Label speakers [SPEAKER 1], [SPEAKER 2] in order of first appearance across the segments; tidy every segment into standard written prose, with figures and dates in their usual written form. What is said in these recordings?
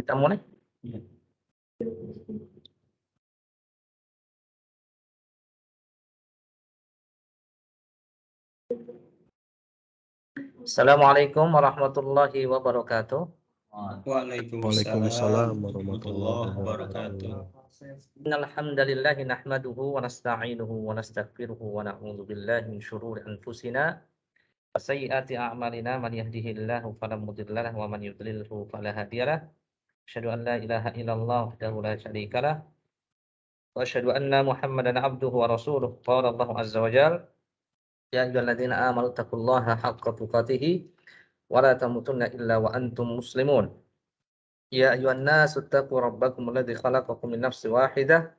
[SPEAKER 1] Kita mulai. Assalamualaikum warahmatullahi wabarakatuh.
[SPEAKER 2] Waalaikumsalam warahmatullahi wabarakatuh.
[SPEAKER 1] Innal hamdalillah nahmaduhu wa nasta'inuhu wa nastaghfiruhu wa na'udzu billahi min shururi anfusina wa sayyiati a'malina man yahdihillahu fala mudilla lahu wa man yudlilhu fala hadiyalah. Asyhadu an la ilaha illallah wahdahu la syarikalah wa asyhadu anna Muhammadan abduhu wa rasuluh. Qala Allahu azza wa jalla ya ayyuhalladzina amanu taqullaha haqqa tuqatih wa la tamutunna illa wa antum muslimun. Ya ayyuhan nasu taqu rabbakum alladzi khalaqakum min nafsin wahidah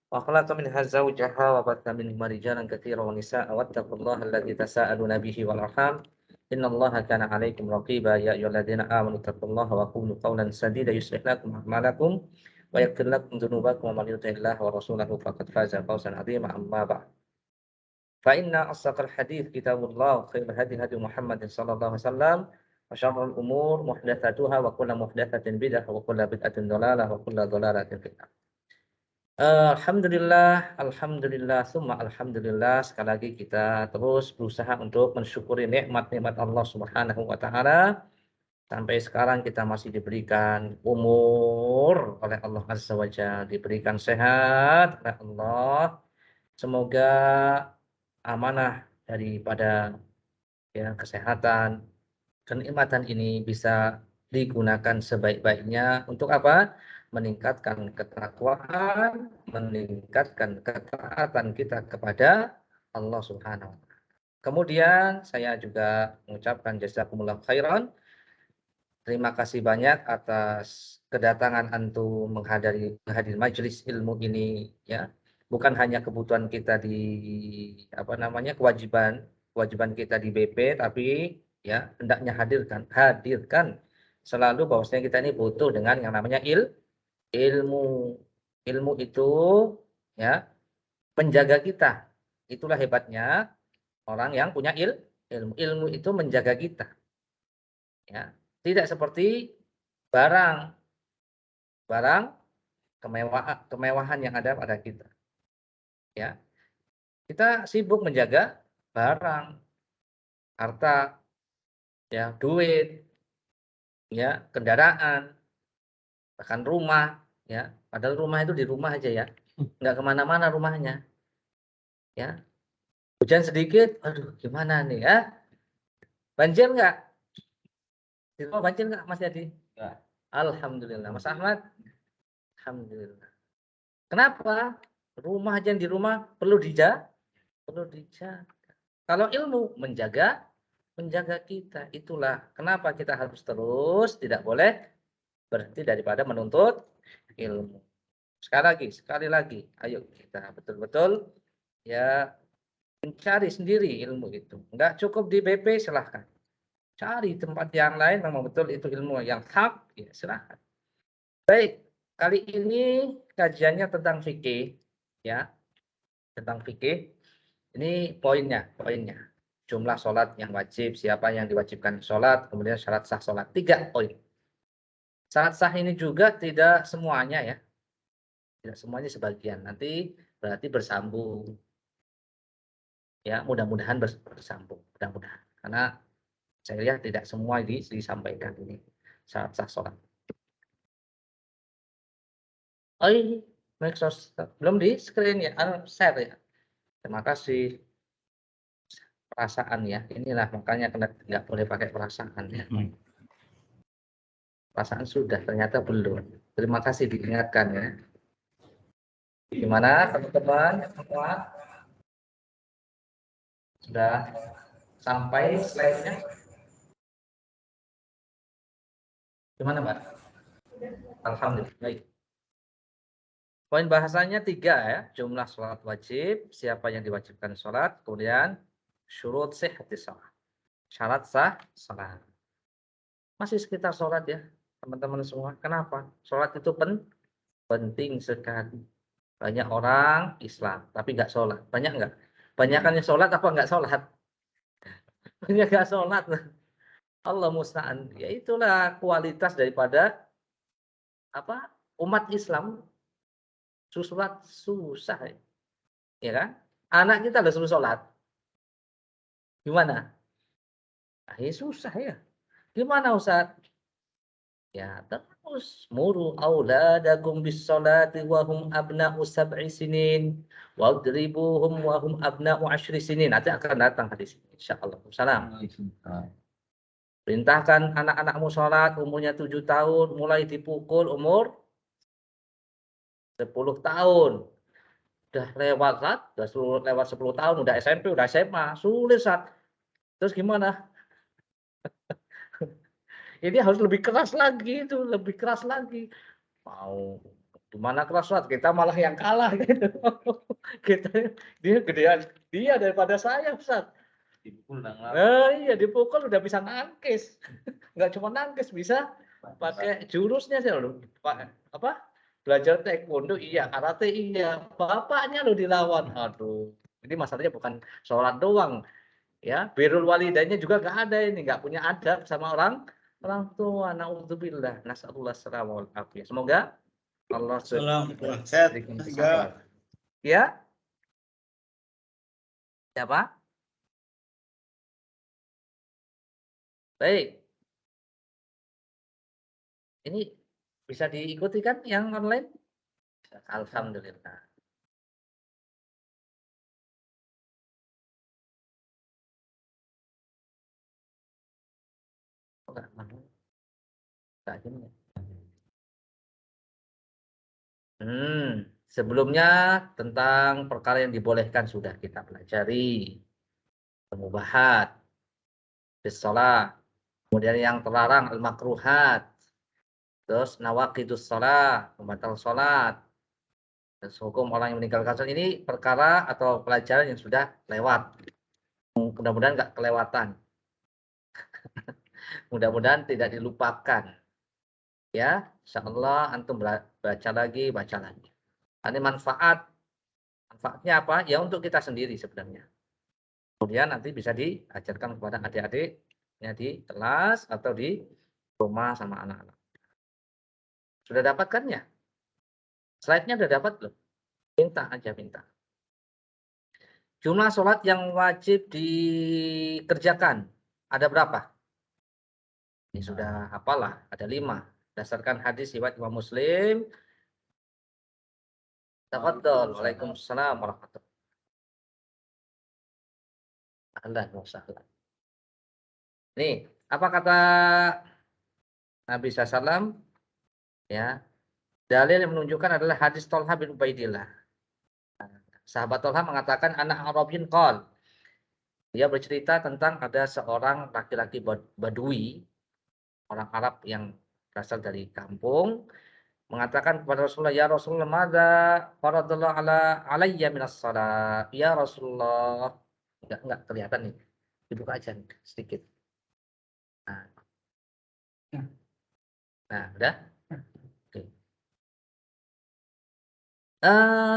[SPEAKER 1] wa khalaqa minha zawjaha wa batha minhuma rijalan katsiran wa nisaa'a wattaqullaha alladzi tasaaluna bihi wal arham innallaha kana 'alaikum raqiba. Ya ayyuhalladzina amanu taqullaha wa qulu qawlan sadida yuslih lakum a'malakum wa yaghfir lakum dzunubakum wa man yuti'illaha wa rasulahu faqad faza fawzan 'azima. Amma ba'd. Fa inna asdaqal hadits kitabullah wa khairul hadi hadi Muhammadin sallallahu alaihi wasallam wa syarrul umur muhdatsatuha wa kullu muhdatsatin bid'ah wa kullu bid'atin dhalalah wa kullu dhalalatin fin nar. Alhamdulillah, summa alhamdulillah. Sekali lagi kita terus berusaha untuk mensyukuri nikmat-nikmat Allah Subhanahu wa taala. Sampai sekarang kita masih diberikan umur oleh Allah Azza wa Jalla, diberikan sehat oleh Allah. Semoga amanah daripada kesehatan, kenikmatan ini bisa digunakan sebaik-baiknya untuk apa? Meningkatkan ketakwaan, meningkatkan ketaatan kita kepada Allah Subhanahu wa taala. Kemudian saya juga mengucapkan jazakumullah khairan. Terima kasih banyak atas kedatangan antum menghadiri majelis ilmu ini ya. Bukan hanya kebutuhan kita di kewajiban kita di BP, tapi ya hendaknya hadirkan selalu bahwasanya kita ini butuh dengan yang namanya ilmu. Ilmu itu ya menjaga kita. Itulah hebatnya orang yang punya ilmu. Ilmu itu menjaga kita. Ya, tidak seperti barang kemewahan yang ada pada kita. Ya. Kita sibuk menjaga barang, harta, ya, duit, ya, kendaraan, bahkan rumah, ya. Padahal rumah itu di rumah aja ya, nggak kemana-mana rumahnya, ya. Hujan sedikit, aduh gimana nih ya? Banjir nggak? Di rumah banjir nggak Mas Yadi? Ya. Alhamdulillah. Mas Ahmad? Alhamdulillah. Kenapa? Rumah aja di rumah perlu dijaga. Kalau ilmu menjaga kita. Itulah kenapa kita harus terus tidak boleh berhenti daripada menuntut ilmu. Sekali lagi, ayo kita betul-betul ya mencari sendiri ilmu itu. Enggak cukup di BP, silahkan. Cari tempat yang lain memang betul itu ilmu yang hak, ya silahkan. Baik, kali ini kajiannya tentang fikih, ya, tentang fikih. Ini poinnya. Jumlah sholat yang wajib, siapa yang diwajibkan sholat, kemudian syarat sah sholat. 3 poin. Syarat sah ini juga tidak semuanya ya. Tidak semuanya, sebagian. Nanti berarti bersambung. Ya, mudah-mudahan bersambung. Mudah-mudahan. Karena saya lihat tidak semua disampaikan ini syarat sah sholat. Oh ini belum di screen ya, share ya. Terima kasih. Perasaan ya, inilah makanya nggak boleh pakai perasaan ya. Perasaan sudah, ternyata belum. Terima kasih diingatkan ya. Gimana teman-teman semua? Sudah sampai slide-nya? Gimana Mbak? Alhamdulillah. Baik. Poin bahasanya 3 ya. Jumlah sholat wajib, siapa yang diwajibkan sholat, kemudian syurut sihhatis sholat. Syarat sah sholat. Masih sekitar sholat ya teman-teman semua. Kenapa? Sholat itu penting sekali. Banyak orang Islam tapi nggak sholat. Banyak nggak? Banyakannya sholat apa nggak sholat? Banyak nggak sholat. Allah musta'an. Ya itulah kualitas daripada umat Islam sholat susah ya kan? Anak kita udah suruh sholat, gimana? Ah, ya susah ya. Gimana Ustaz? Ya terus muru auladakum bis sholati wa hum abna'u sab'i sinin wadribuhum wa hum abna'u 10 sinin. Nanti akan datang hadis ini insyaallah. Salam. Perintahkan anak-anakmu sholat umurnya 7 tahun, mulai dipukul umur 10 tahun. Udah lewat Sat, udah lewat 10 tahun, udah SMP, udah SMA, sulit Sat. Terus gimana? Ini harus lebih keras lagi itu, lebih keras lagi. Mau gimana keras Sat, kita malah yang kalah gitu. Kita dia gedean dia daripada saya Ustaz.
[SPEAKER 2] Dipukul
[SPEAKER 1] Iya dipukul udah bisa nangkis. Nggak cuma nangkis, bisa pakai jurusnya sih loh. Apa? Belajar taekwondo iya, karate iya, bapaknya loh dilawan. Aduh, ini masalahnya bukan sholat doang ya, birrul walidainnya juga nggak ada ini, nggak punya adab sama orang tua. Naudzubillah, nasallallahu salamah wal afiyah. Semoga Allah berikan kesabaran. Ya, siapa? Baik. Ini bisa diikuti kan yang online? Alhamdulillah. Oh, nggak mau. Nggak gini ya. Sebelumnya tentang perkara yang dibolehkan sudah kita pelajari. Pemubahat, bisalah. Kemudian yang terlarang al-makruhat. Terus nawaqidus shalah, pembatal salat. Terus hukum orang yang meninggalkan salat ini perkara atau pelajaran yang sudah lewat. Mudah-mudahan nggak kelewatan. Mudah-mudahan tidak dilupakan. Ya, insyaallah antum baca lagi, baca lagi. Ini manfaatnya apa? Ya untuk kita sendiri sebenarnya. Kemudian nanti bisa diajarkan kepada adik-adiknya di kelas atau di rumah sama anak-anak. Sudah dapatkan ya? Slide-nya sudah dapat belum? Minta aja minta. Jumlah sholat yang wajib dikerjakan ada berapa? Ini sudah apalah, ada 5. Berdasarkan hadis riwayat Imam Muslim. Tafadhol. Waalaikumsalam warahmatullahi wabarakatuh. Nih, apa kata Nabi SAW? Ya, dalil yang menunjukkan adalah hadis Thalha bin Ubaidillah. Sahabat Thalha mengatakan anak Arabin qol. Dia bercerita tentang ada seorang laki-laki Badui, orang Arab yang berasal dari kampung, mengatakan kepada Rasulullah, "Ya Rasulullah, madza faradallahu alayya minas shalah?" Ya Rasulullah. Enggak kelihatan nih. Dibuka aja nih, sedikit. Nah, udah? Oke.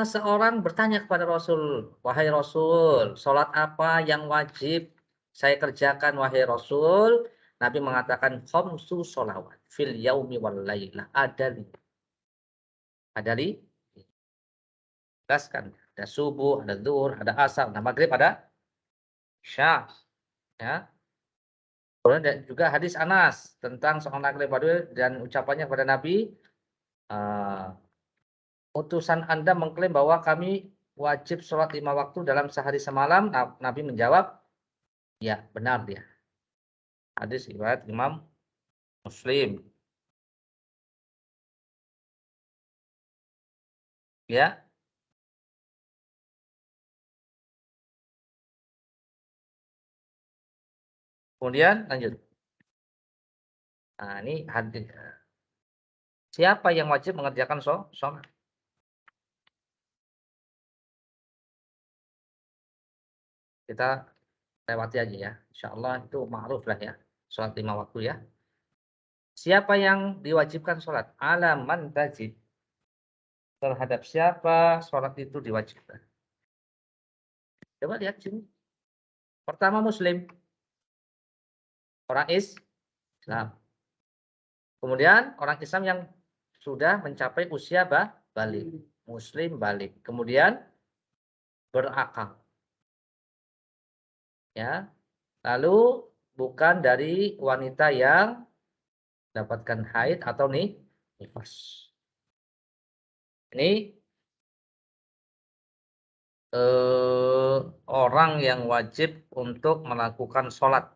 [SPEAKER 1] Seorang bertanya kepada Rasul, "Wahai Rasul, sholat apa yang wajib saya kerjakan wahai Rasul?" Nabi mengatakan, "Khamsu sholawat fil yaumi wal lailah." Ada jelaskan. Ada subuh, ada zuhur, ada asar, ada maghrib, ada isya. Ya. Kemudian juga hadis Anas tentang seorang laki-laki Badui dan ucapannya kepada Nabi, utusan Anda mengklaim bahwa kami wajib sholat 5 waktu dalam sehari semalam. Nabi menjawab, ya benar dia. Hadis riwayat Imam Muslim. Ya. Kemudian lanjut. Nah, ini hadis. Siapa yang wajib mengerjakan sholat? Kita lewati aja ya. Insyaallah itu ma'ruf lah ya. Sholat 5 waktu ya. Siapa yang diwajibkan sholat? Alaman tajib. Terhadap siapa sholat itu diwajibkan? Coba lihat sini. Pertama Muslim. Orang Islam. Kemudian orang Islam yang sudah mencapai usia balik. Muslim balik. Kemudian berakal. Ya. Lalu bukan dari wanita yang dapatkan haid atau nifas. Ini orang yang wajib untuk melakukan sholat.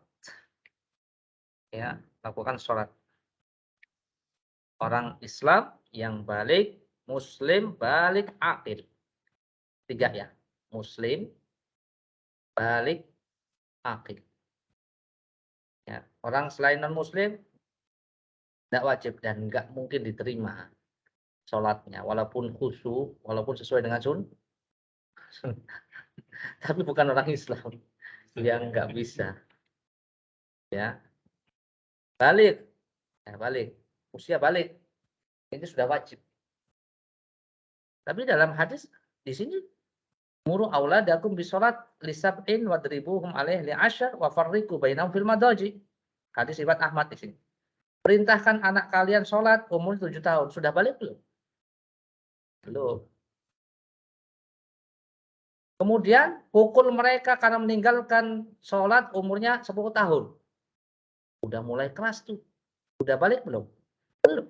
[SPEAKER 1] Ya, lakukan sholat. Orang Islam yang balik, Muslim balik akil. 3 ya. Muslim balik akil. Ya, orang selain non-Muslim tidak wajib dan nggak mungkin diterima sholatnya, walaupun khusyuk, walaupun sesuai dengan tapi bukan orang Islam yang nggak bisa. Ya, balik, usia balik, ini sudah wajib. Tapi dalam hadis di sini muru auladakum bisolat lisab'in wadribuhum alaih li'asyar wa farriqu bainahum fil madaji. Hadis riwayat Ahmad di sini. Perintahkan anak kalian sholat umur 7 tahun. Sudah balik belum? Belum. Kemudian pukul mereka karena meninggalkan sholat umurnya 10 tahun. Udah mulai keras tuh. Udah balik belum? Belum.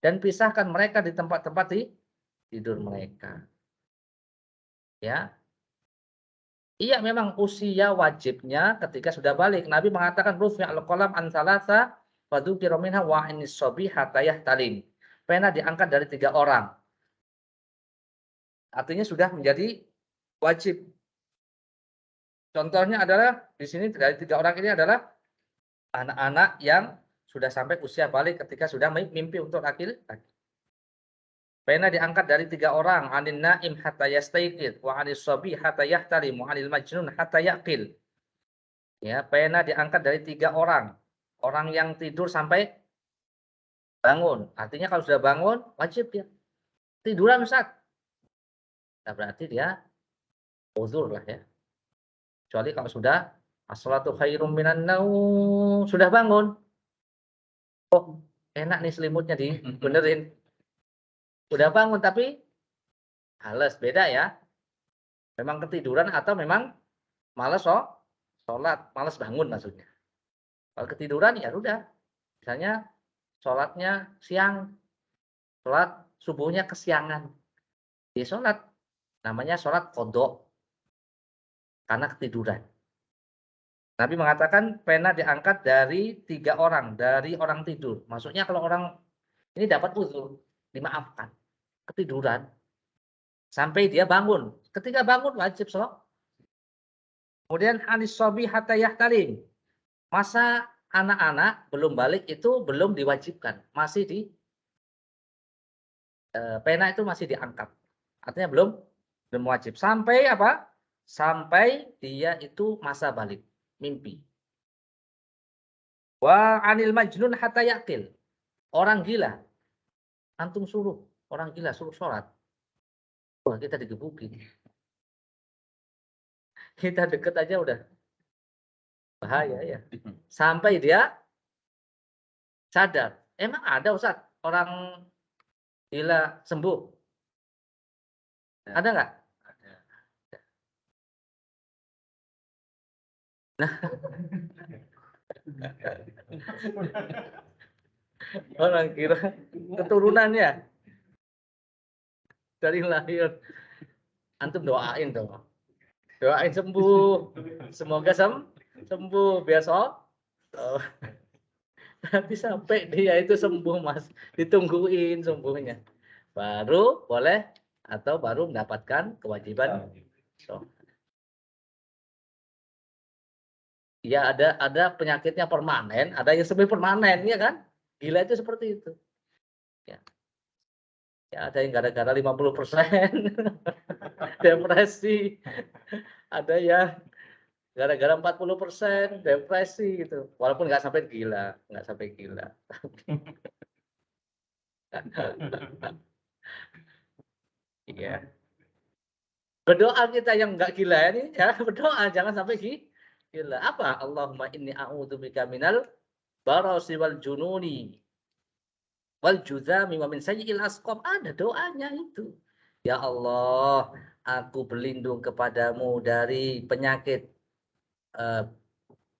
[SPEAKER 1] Dan pisahkan mereka di tempat-tempat tidur mereka. Ya. Iya memang usia wajibnya ketika sudah balik. Nabi mengatakan rufi'al qalam an salasa wa dzukira minha wa anis sabi hatta yahtalim. Pena diangkat dari 3 orang. Artinya sudah menjadi wajib. Contohnya adalah di sini dari 3 orang ini adalah anak-anak yang sudah sampai usia balik ketika sudah mimpi untuk akil. Pena diangkat dari 3 orang, anin naim hatta yastayqid, wa anis sabi hatta yahtalim, wa anil majnun hatta yaqil. Ya, pena diangkat dari 3 orang. Orang yang tidur sampai bangun. Artinya kalau sudah bangun wajib dia. Tiduran Ustaz. Nah, berarti dia uzur lah ya. Kecuali kalau sudah as-salatu khairum minan naum, sudah bangun. Oh, enak nih selimutnya dibenerin. Udah bangun tapi males, beda ya. Memang ketiduran atau memang males sholat, males bangun maksudnya. Kalau ketiduran ya udah. Misalnya sholatnya siang, sholat subuhnya kesiangan. Dia sholat, namanya sholat qadha karena ketiduran. Nabi mengatakan pena diangkat dari 3 orang, dari orang tidur. Maksudnya kalau orang ini dapat uzur, dimaafkan. Ketiduran sampai dia bangun. Ketika bangun wajib sholat. Kemudian anis sobi hatta yahtalim. Masa anak-anak belum balik itu belum diwajibkan, masih di pena itu masih diangkat. Artinya belum wajib. Sampai apa? Sampai dia itu masa balik, mimpi. Wa anil majnun hatta yaqil. Orang gila. Antum suruh orang gila suruh sholat. Wah, kita digebukin. Kita deket aja udah bahaya ya. Sampai dia sadar. Emang ada Ustaz orang gila sembuh? Ada nggak? Ada. Nah. Orang kira keturunannya dari lahir. Antum doain dong. Doain sembuh. Semoga sembuh besok. Oh. Nanti sampai dia itu sembuh Mas. Ditungguin sembuhnya. Baru boleh atau baru mendapatkan kewajiban. So. Ya ada penyakitnya permanen, ada yang semi permanen, ya kan? Gila itu seperti itu. Ya. Ya ada yang gara-gara 50% depresi. Ada yang gara-gara 40% depresi gitu. Walaupun nggak sampai gila, nggak sampai gila. Iya. Berdoa kita yang nggak gila ini ya, berdoa jangan sampai gila. Apa? Allahumma inni a'udzubika minal barasi wal jununi. Wal juzami wa min sayyi'il asqam, ada doanya itu. Ya Allah, aku berlindung kepadamu dari penyakit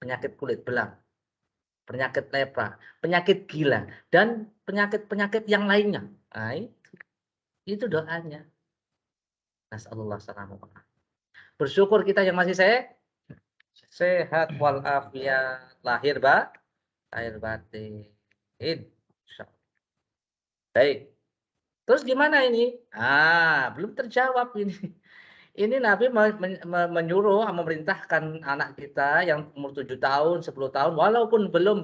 [SPEAKER 1] penyakit kulit belang, penyakit lepra, penyakit gila, dan penyakit-penyakit yang lainnya. Nah, itu doanya. Nasallallahu salamah. Bersyukur kita yang masih sehat walafiat lahir lahir batin. Insyaallah. Baik. Terus gimana ini? Belum terjawab ini. Ini Nabi menyuruh, memerintahkan anak kita yang umur 7 tahun, 10 tahun, walaupun belum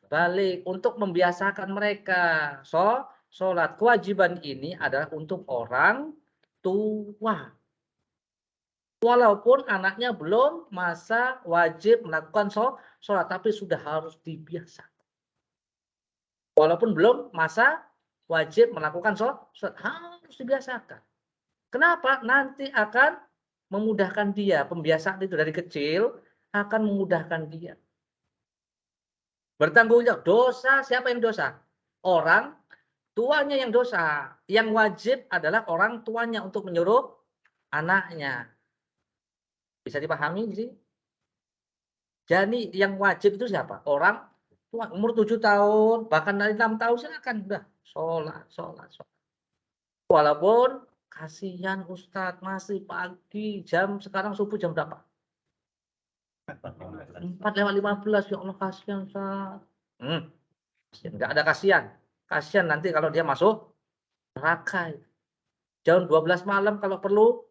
[SPEAKER 1] balik, untuk membiasakan mereka. Sholat. Kewajiban ini adalah untuk orang tua. Walaupun anaknya belum masa wajib melakukan sholat, tapi sudah harus dibiasakan. Walaupun belum masa wajib melakukan sholat, harus dibiasakan. Kenapa? Nanti akan memudahkan dia. Pembiasaan itu dari kecil akan memudahkan dia. Bertanggung jawab. Dosa, siapa yang dosa? Orang tuanya yang dosa. Yang wajib adalah orang tuanya untuk menyuruh anaknya. Bisa dipahami sih? Jadi yang wajib itu siapa? Orang tua, umur 7 tahun, bahkan dari 6 tahun silakan udah sholat. Walaupun kasihan Ustadz, masih pagi, sekarang subuh jam berapa? 4:15, ya Allah kasihan Ustadz. Enggak ada kasihan. Kasihan nanti kalau dia masuk neraka. Jam 12 malam kalau perlu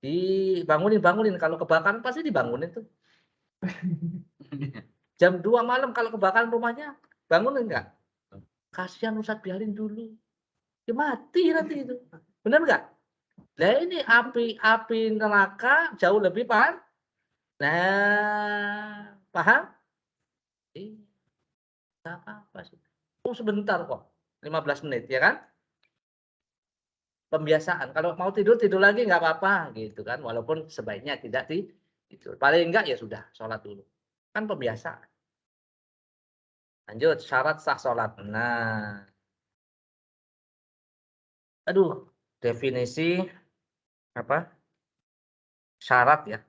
[SPEAKER 1] dibangunin. Kalau kebakaran pasti dibangunin tuh. Jam 2 malam kalau kebakaran rumahnya, bangunin enggak? Kasihan Ustadz, biarin dulu. Ya mati nanti itu. Benar enggak? Nah ini api neraka jauh lebih paham. Nah, paham? Iya, enggak apa-apa sih. Sebentar kok, 15 menit ya kan? Pembiasaan. Kalau mau tidur lagi nggak apa-apa gitu kan. Walaupun sebaiknya tidak tidur. Paling enggak ya sudah, sholat dulu. Kan pembiasaan. Lanjut, syarat sah sholat. Nah, aduh, definisi apa? Syarat ya.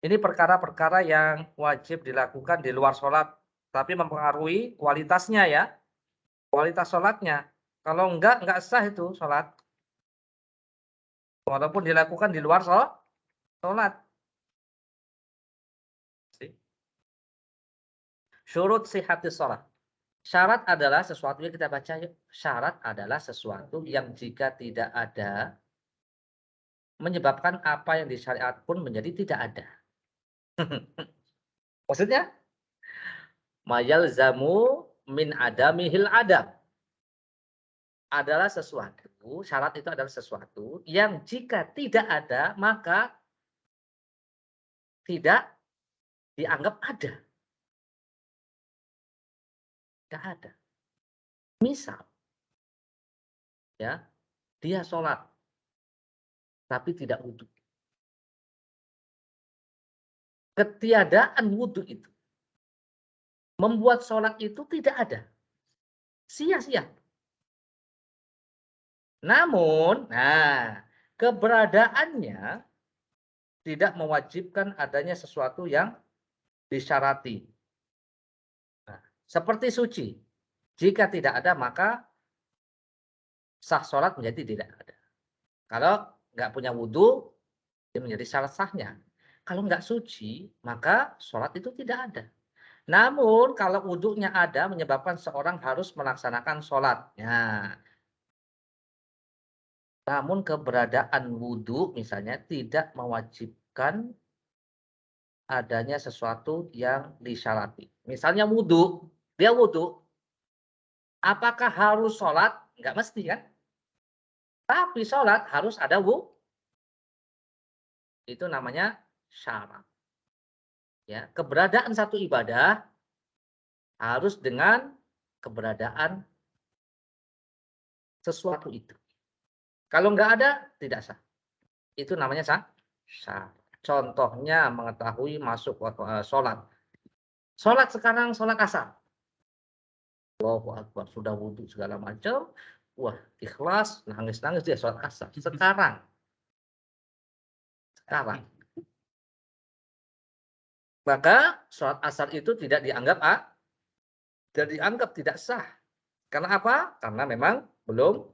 [SPEAKER 1] Ini perkara-perkara yang wajib dilakukan di luar sholat, tapi mempengaruhi kualitasnya ya. Kualitas sholatnya. Kalau enggak sah itu sholat. Walaupun dilakukan di luar sholat. Syurut sihhatis sholat. Syarat adalah sesuatu yang kita baca yuk. Syarat adalah sesuatu yang jika tidak ada, menyebabkan apa yang disyariat pun menjadi tidak ada. Maksudnya? Mayal zamu min adamihil adam. Adalah sesuatu, syarat itu adalah sesuatu yang jika tidak ada, maka tidak dianggap ada. Tidak ada. Misal, ya, dia sholat, tapi tidak wudhu. Ketiadaan wudhu itu membuat sholat itu tidak ada. Sia-sia. Namun, keberadaannya tidak mewajibkan adanya sesuatu yang disyarati. Nah, seperti suci. Jika tidak ada, maka sah sholat menjadi tidak ada. Kalau nggak punya wudhu, dia menjadi syarat sahnya. Kalau nggak suci, maka sholat itu tidak ada. Namun, kalau wudhunya ada, menyebabkan seorang harus melaksanakan sholatnya. Namun keberadaan wudhu misalnya tidak mewajibkan adanya sesuatu yang disyarati. Misalnya wudhu, dia wudhu, apakah harus sholat? Enggak mesti kan? Tapi sholat harus ada wudhu. Itu namanya syarat. Ya, keberadaan satu ibadah harus dengan keberadaan sesuatu itu. Kalau enggak ada, tidak sah. Itu namanya sah. Contohnya mengetahui masuk waktu sholat. Sholat sekarang, sholat asar. Allahu Akbar, sudah wudhu segala macam. Wah, ikhlas, nangis-nangis dia sholat asar. Sekarang. Maka sholat asar itu tidak dianggap tidak sah. Karena apa? Karena memang belum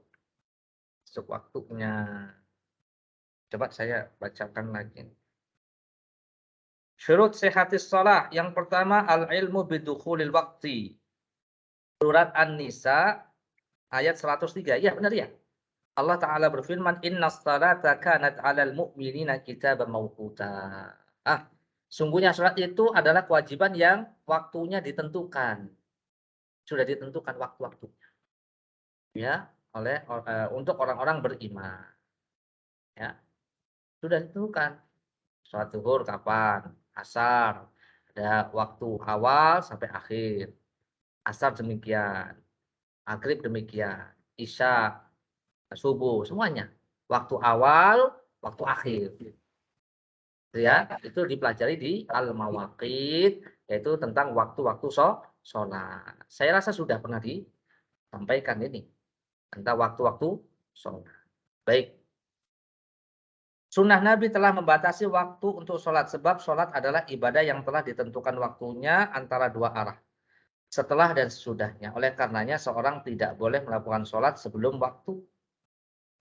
[SPEAKER 1] masuk waktunya. Coba saya bacakan lagi. Syurut sihatis shalah. Yang pertama, al-ilmu bidukhulil waqti. Surat An-Nisa ayat 103. Ya, benar ya. Allah Ta'ala berfirman, Innas salata kanat 'alal mu'minina kitaban mawquta. Sungguhnya salat itu adalah kewajiban yang waktunya ditentukan. Sudah ditentukan waktu-waktunya. Ya, untuk orang-orang beriman. Ya, sudah ditentukan. Salat zuhur kapan? Asar. Ada waktu awal sampai akhir. Asar demikian. Maghrib demikian. Isya, subuh, semuanya. Waktu awal, waktu akhir. Ya, itu dipelajari di Al-Mawaqit, yaitu tentang waktu-waktu sholat. Saya rasa sudah pernah disampaikan ini tentang waktu-waktu sholat. Baik. Sunnah Nabi telah membatasi waktu untuk sholat, sebab sholat adalah ibadah yang telah ditentukan waktunya antara dua arah, setelah dan sesudahnya. Oleh karenanya seorang tidak boleh melakukan sholat sebelum waktu,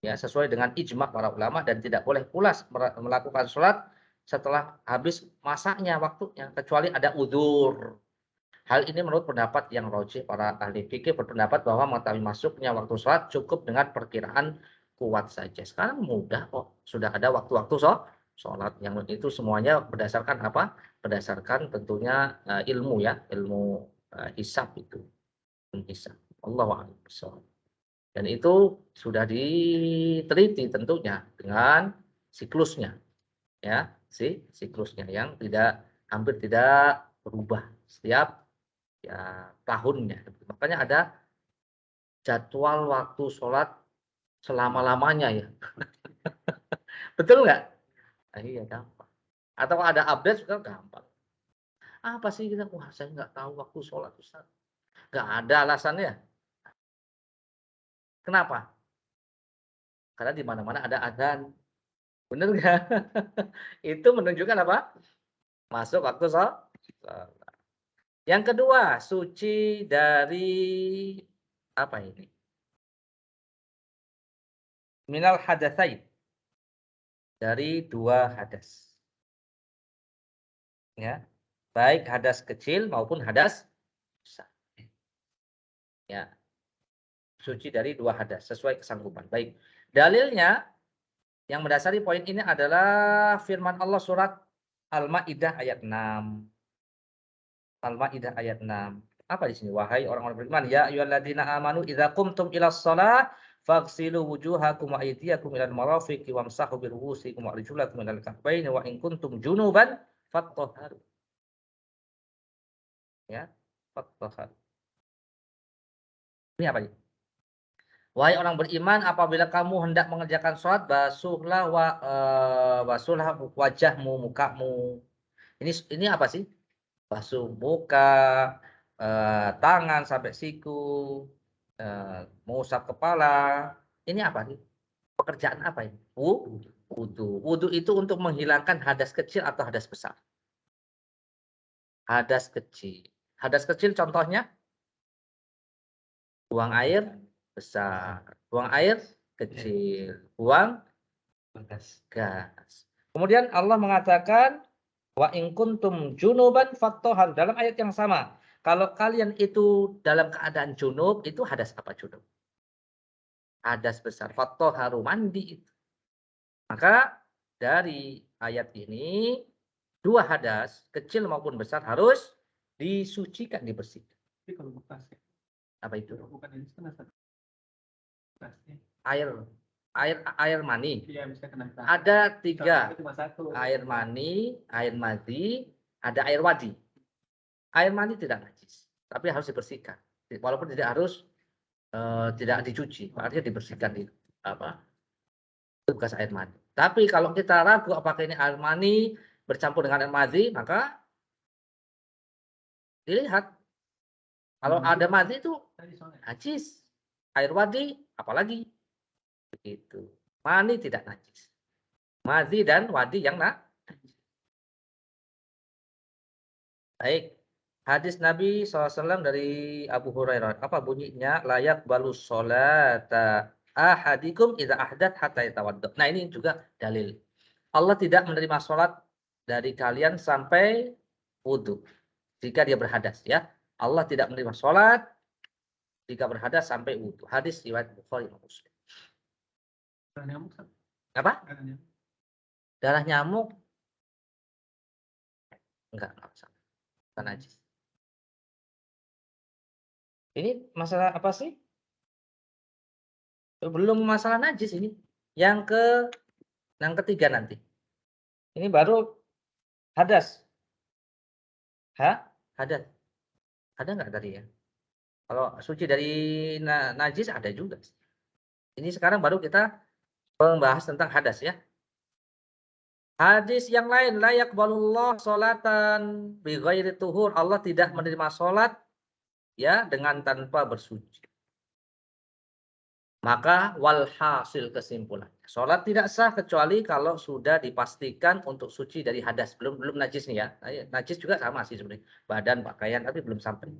[SPEAKER 1] ya, sesuai dengan ijma para ulama, dan tidak boleh pula melakukan sholat setelah habis masanya waktunya, kecuali ada udzur. Hal ini menurut pendapat yang rajih, para ahli fikih berpendapat bahwa mengetahui masuknya waktu sholat cukup dengan perkiraan kuat saja. Sekarang mudah kok, sudah ada waktu-waktu sholat, yang itu semuanya berdasarkan apa? Berdasarkan tentunya ilmu, ya, ilmu hisab itu. Hisab. Allahu a'lam. Dan itu sudah diteliti tentunya dengan siklusnya, ya, siklusnya yang hampir tidak berubah setiap, ya, tahunnya. Makanya ada jadwal waktu sholat selama-lamanya, ya. Betul nggak? Nah, iya, gampang. Atau ada update juga gampang. Apa sih kita? Wah, saya nggak tahu waktu sholat, Ustaz. Nggak ada alasannya. Kenapa? Karena di mana-mana ada adzan. Bener nggak? Itu menunjukkan apa? Masuk waktu sholat. Yang kedua, suci dari apa ini? Minal hadatsain. Dari dua hadas. Ya. Baik hadas kecil maupun hadas besar. Ya. Suci dari dua hadas sesuai kesanggupan. Baik. Dalilnya yang mendasari poin ini adalah firman Allah surat Al-Maidah ayat 6. Al-Maidah ayat 6. Apa di sini? Wahai orang-orang beriman, ya ayyuhalladzina amanu idza qumtum ilas shalah faghsilu wujuhakum wa aydiyakum ilal marafiqi wamsahu bi ru'usikum wa arjulakum ilal ka'bayn wa in kuntum junuban fattahharu. Ya, fattahharu. Ini apa ini? Wahai orang beriman, apabila kamu hendak mengerjakan sholat, basuhlah wajahmu, mukamu. Ini apa sih? Basuh muka, tangan sampai siku, mengusap kepala. Ini apa sih? Pekerjaan apa ini? Wudu. Wudu itu untuk menghilangkan hadas kecil atau hadas besar. Hadas kecil. Hadas kecil contohnya buang air besar, buang air kecil, buang gas. Kemudian Allah mengatakan wa in kuntum junuban fattahharu, dalam ayat yang sama. Kalau kalian itu dalam keadaan junub, itu hadas apa junub? Hadas besar. Fattahharu, mandi itu. Maka dari ayat ini dua hadas, kecil maupun besar, harus disucikan, dibersihkan.
[SPEAKER 2] Tapi kalau bekas ya,
[SPEAKER 1] Apa itu?
[SPEAKER 2] bukan ini kan bekasnya.
[SPEAKER 1] Air mani.
[SPEAKER 2] Iya, bisa kena.
[SPEAKER 1] Ada tiga.
[SPEAKER 2] Cuma satu.
[SPEAKER 1] Air mani, air madhi, ada air wadi. Air mani tidak najis, tapi harus dibersihkan. Walaupun tidak harus tidak dicuci, artinya dibersihkan itu bekas air mani. Tapi kalau kita ragu apakah ini air mani bercampur dengan air madhi, maka Dilihat. Kalau ada madhi itu
[SPEAKER 2] Tadi soalnya.
[SPEAKER 1] najis. Air wadi apalagi. Begitu. Mani tidak najis. Madhi dan wadi yang najis. Baik. Hadis Nabi SAW dari Abu Hurairah. Apa bunyinya? Layak balus sholata ahadikum idza ahdat hatta yatawadda. Nah ini juga dalil. Allah tidak menerima sholat dari kalian sampai wudhu. Jika dia berhadas ya. Allah tidak menerima sholat jika berhadas sampai wudhu. Hadis riwayat Bukhari dan Muslim.
[SPEAKER 2] Darah nyamuk.
[SPEAKER 1] Apa?
[SPEAKER 2] Darah nyamuk.
[SPEAKER 1] Darah nyamuk? Enggak masalah. Bukan najis. Ini masalah apa sih? Belum masalah najis ini. Yang ketiga nanti. Ini baru hadas. Hadas. Ada nggak tadi ya? Kalau suci dari najis ada juga. Ini sekarang baru kita membahas tentang hadas ya. Hadis yang lain, layak balullah sholatan bi ghairi tuhur. Allah tidak menerima sholat ya dengan tanpa bersuci. Maka walhasil kesimpulan. Sholat tidak sah kecuali kalau sudah dipastikan untuk suci dari hadas. Belum najis nih ya. Najis juga sama sih sebenarnya. Badan, pakaian, tapi belum sampai.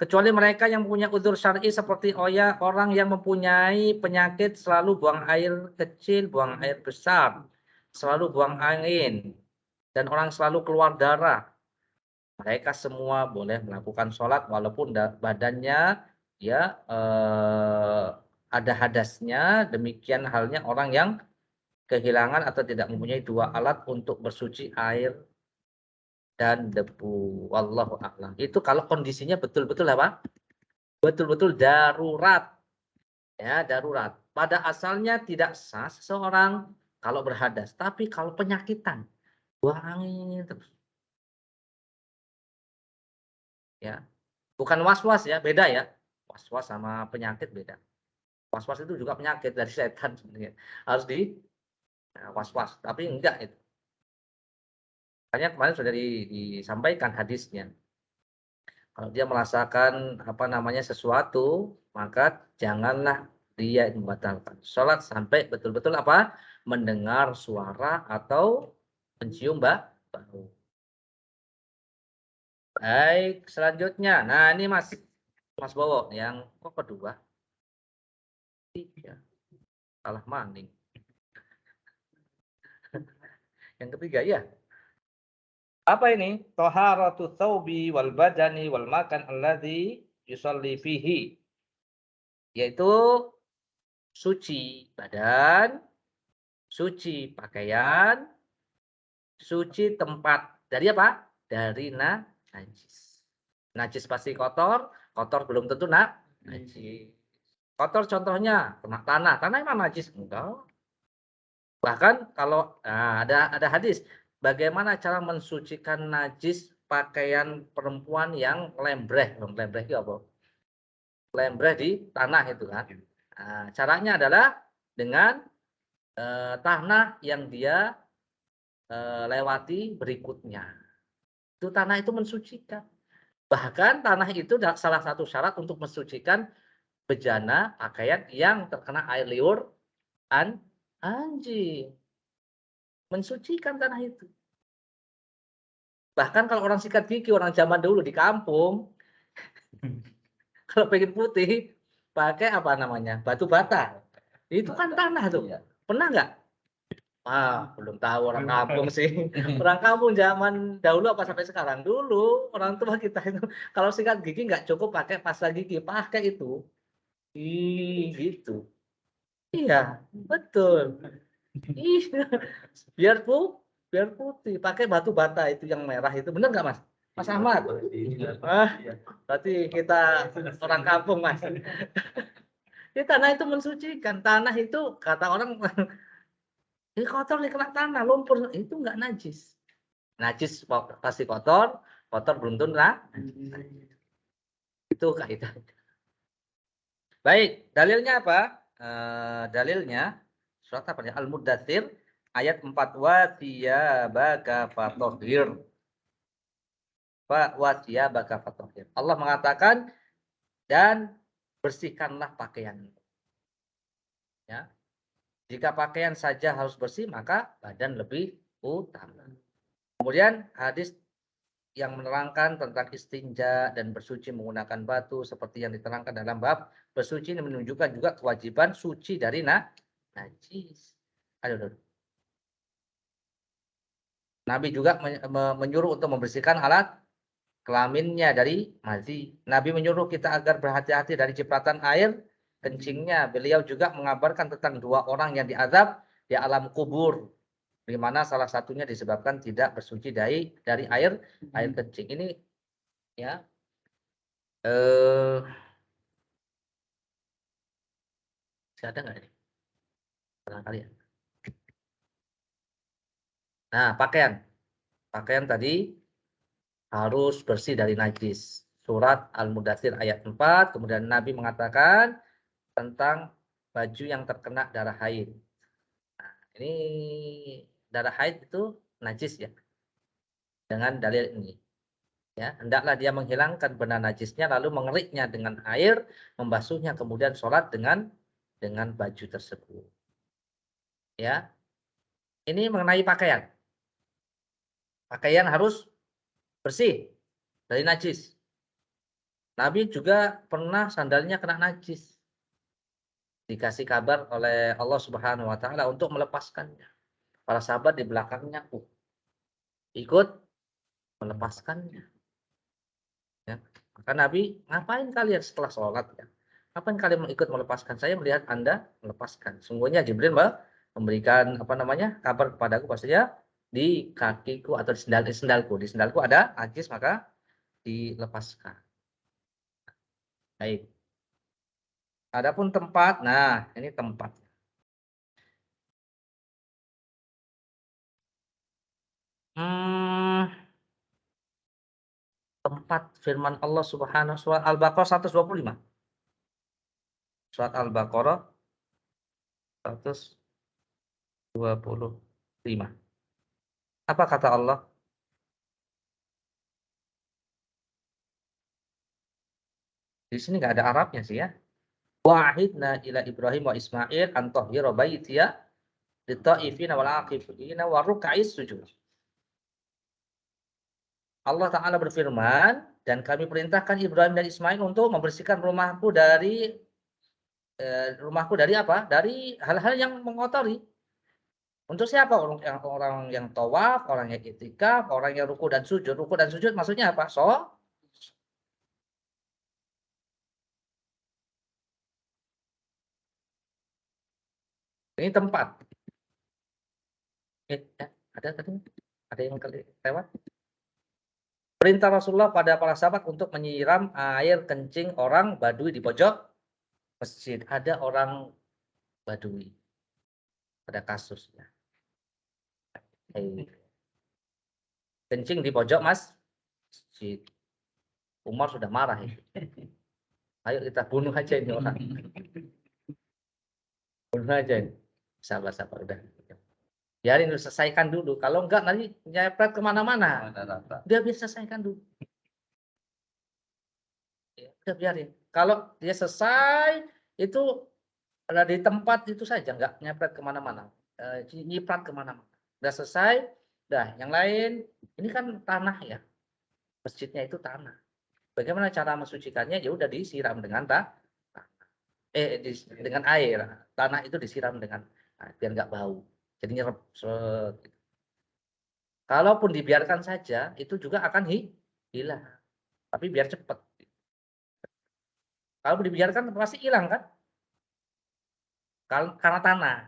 [SPEAKER 1] Kecuali mereka yang punya udzur syar'i seperti orang yang mempunyai penyakit selalu buang air kecil, buang air besar, selalu buang angin, dan orang selalu keluar darah. Mereka semua boleh melakukan sholat walaupun badannya ya ada hadasnya. Demikian halnya orang yang kehilangan atau tidak mempunyai dua alat untuk bersuci air dan debu. Wallahu a'lam. Itu kalau kondisinya betul-betul apa? Betul-betul darurat. Ya, darurat. Pada asalnya tidak sah seseorang kalau berhadas, tapi kalau penyakitan, buang angin terus. Ya. Bukan was-was ya, beda ya. Was-was sama penyakit beda. Was-was itu juga penyakit dari setan sebenarnya. Harus di was-was, tapi enggak itu. Makanya kemarin sudah disampaikan hadisnya. Kalau dia merasakan apa namanya sesuatu, maka janganlah dia membatalkan sholat sampai betul-betul apa mendengar suara atau mencium bau. Baik, selanjutnya. Nah ini Mas Bowo yang kedua, tiga, salah maning. Yang ketiga ya. Apa ini? Taharatu thawbi wal badani wal makan alladhi yusalli fihi. Yaitu suci badan, suci pakaian, suci tempat. Dari apa? Dari najis. Najis pasti kotor, kotor belum tentu najis. Kotor contohnya kena tanah. Tanah emang najis? Enggak. Bahkan kalau ada hadis, bagaimana cara mensucikan najis pakaian perempuan yang lembreh. Lembreh itu apa? Lembreh di tanah itu kan. Nah, caranya adalah dengan tanah yang dia lewati berikutnya. Itu tanah itu mensucikan. Bahkan tanah itu salah satu syarat untuk mensucikan bejana pakaian yang terkena air liur anjing. Mensucikan tanah itu. Bahkan kalau orang sikat gigi, orang zaman dulu di kampung, kalau pengen putih, pakai apa namanya? Batu bata. Itu kan tanah tuh. Pernah nggak? Belum tahu orang kampung sih. Orang kampung zaman dahulu apa sampai sekarang? Dulu orang tua kita itu kalau sikat gigi nggak cukup pakai pasta gigi, pakai itu. Gitu. Iya, betul. Iya. Biar putih, pakai batu bata itu yang merah itu. Benar nggak, Mas? Mas Ahmad? Berarti kita orang kampung, Mas. Ini tanah itu mensucikan. Tanah itu kata orang ini kotor nih kena tanah, lumpur. Itu nggak najis. Najis pasti kotor, kotor belum tentu itu kaidah. Baik, dalilnya apa? Dalilnya surat apa ya? Al-Muddatsir ayat 4 wa tiyabaka fatahhir. wa thiyabaka fatahhir. Allah mengatakan dan bersihkanlah pakaian. Ya. Jika pakaian saja harus bersih, maka badan lebih utama. Kemudian hadis yang menerangkan tentang istinja dan bersuci menggunakan batu seperti yang diterangkan dalam bab bersuci ini menunjukkan juga kewajiban suci dari najis. Aduh. Nabi juga menyuruh untuk membersihkan alat kelaminnya dari madzi. Nabi menyuruh kita agar berhati-hati dari cipratan air kencingnya. Beliau juga mengabarkan tentang 2 orang yang diazab di alam kubur, di mana salah satunya disebabkan tidak bersuci dari air kencing. Ini ya masih ada nggak ini? Barangkali ya. Nah, pakaian tadi harus bersih dari najis. Surat Al-Mudaththir ayat 4, kemudian Nabi mengatakan tentang baju yang terkena darah haid. Nah, ini darah haid itu najis ya. Dengan dalil ini. Ya, hendaklah dia menghilangkan benar najisnya lalu mengeriknya dengan air, membasuhnya kemudian sholat dengan baju tersebut. Ya. Ini mengenai pakaian. Pakaian harus bersih dari najis. Nabi juga pernah sandalnya kena najis. Dikasih kabar oleh Allah Subhanahu wa taala untuk melepaskannya. Para sahabat di belakangnya ikut melepaskannya. Ya. Maka Nabi, ngapain kalian setelah sholat ya? Ngapain kalian ikut melepaskan? Saya melihat Anda melepaskan. Sungguhnya Jibril memberikan kabar kepadaku bahwasanya di kakiku atau di sendalku. Di sendalku ada najis maka dilepaskan. Baik. Adapun tempat, nah ini tempat. Tempat firman Allah Subhanahu surat Al-Baqarah 125. Surat Al-Baqarah 125. Apa kata Allah? Di sini nggak ada Arabnya sih ya. Wa'ahidna ila Ibrahim wa Ismail an tahhira baitiya lit-ta'ifina wal 'akifina wa ruk'is sujud. Allah Ta'ala berfirman, dan kami perintahkan Ibrahim dan Ismail untuk membersihkan rumahku dari apa? Dari hal-hal yang mengotori. Untuk siapa? Orang yang tawaf, orang yang i'tikaf, orang yang ruku dan sujud. Ruku dan sujud maksudnya apa? Ini tempat. Ada tadi? Ada yang lewat? Perintah Rasulullah pada para sahabat untuk menyiram air kencing orang Badui di pojok masjid. Ada orang Badui. Ada kasusnya. Kencing di pojok masjid. Umar sudah marah itu. Ayo kita bunuh aja ini orang. Bunuh aja ini. Sabar-sabar udah. Biarin selesaikan dulu. Kalau enggak nanti nyepret kemana-mana. Dia bisa selesaikan dulu. Ya, udah biarin. Kalau dia selesai itu ada di tempat itu saja, enggak nyepret kemana-mana. Nyiprat kemana-mana. Udah selesai. Dah, yang lain ini kan tanah ya. Masjidnya itu tanah. Bagaimana cara mensucikannya? Ya udah disiram dengan dengan air. Tanah itu disiram dengan biar nggak bau. Jadi nyerap. Kalaupun dibiarkan saja, itu juga akan hilang. Tapi biar cepat. Kalau dibiarkan pasti hilang kan? Karena tanah.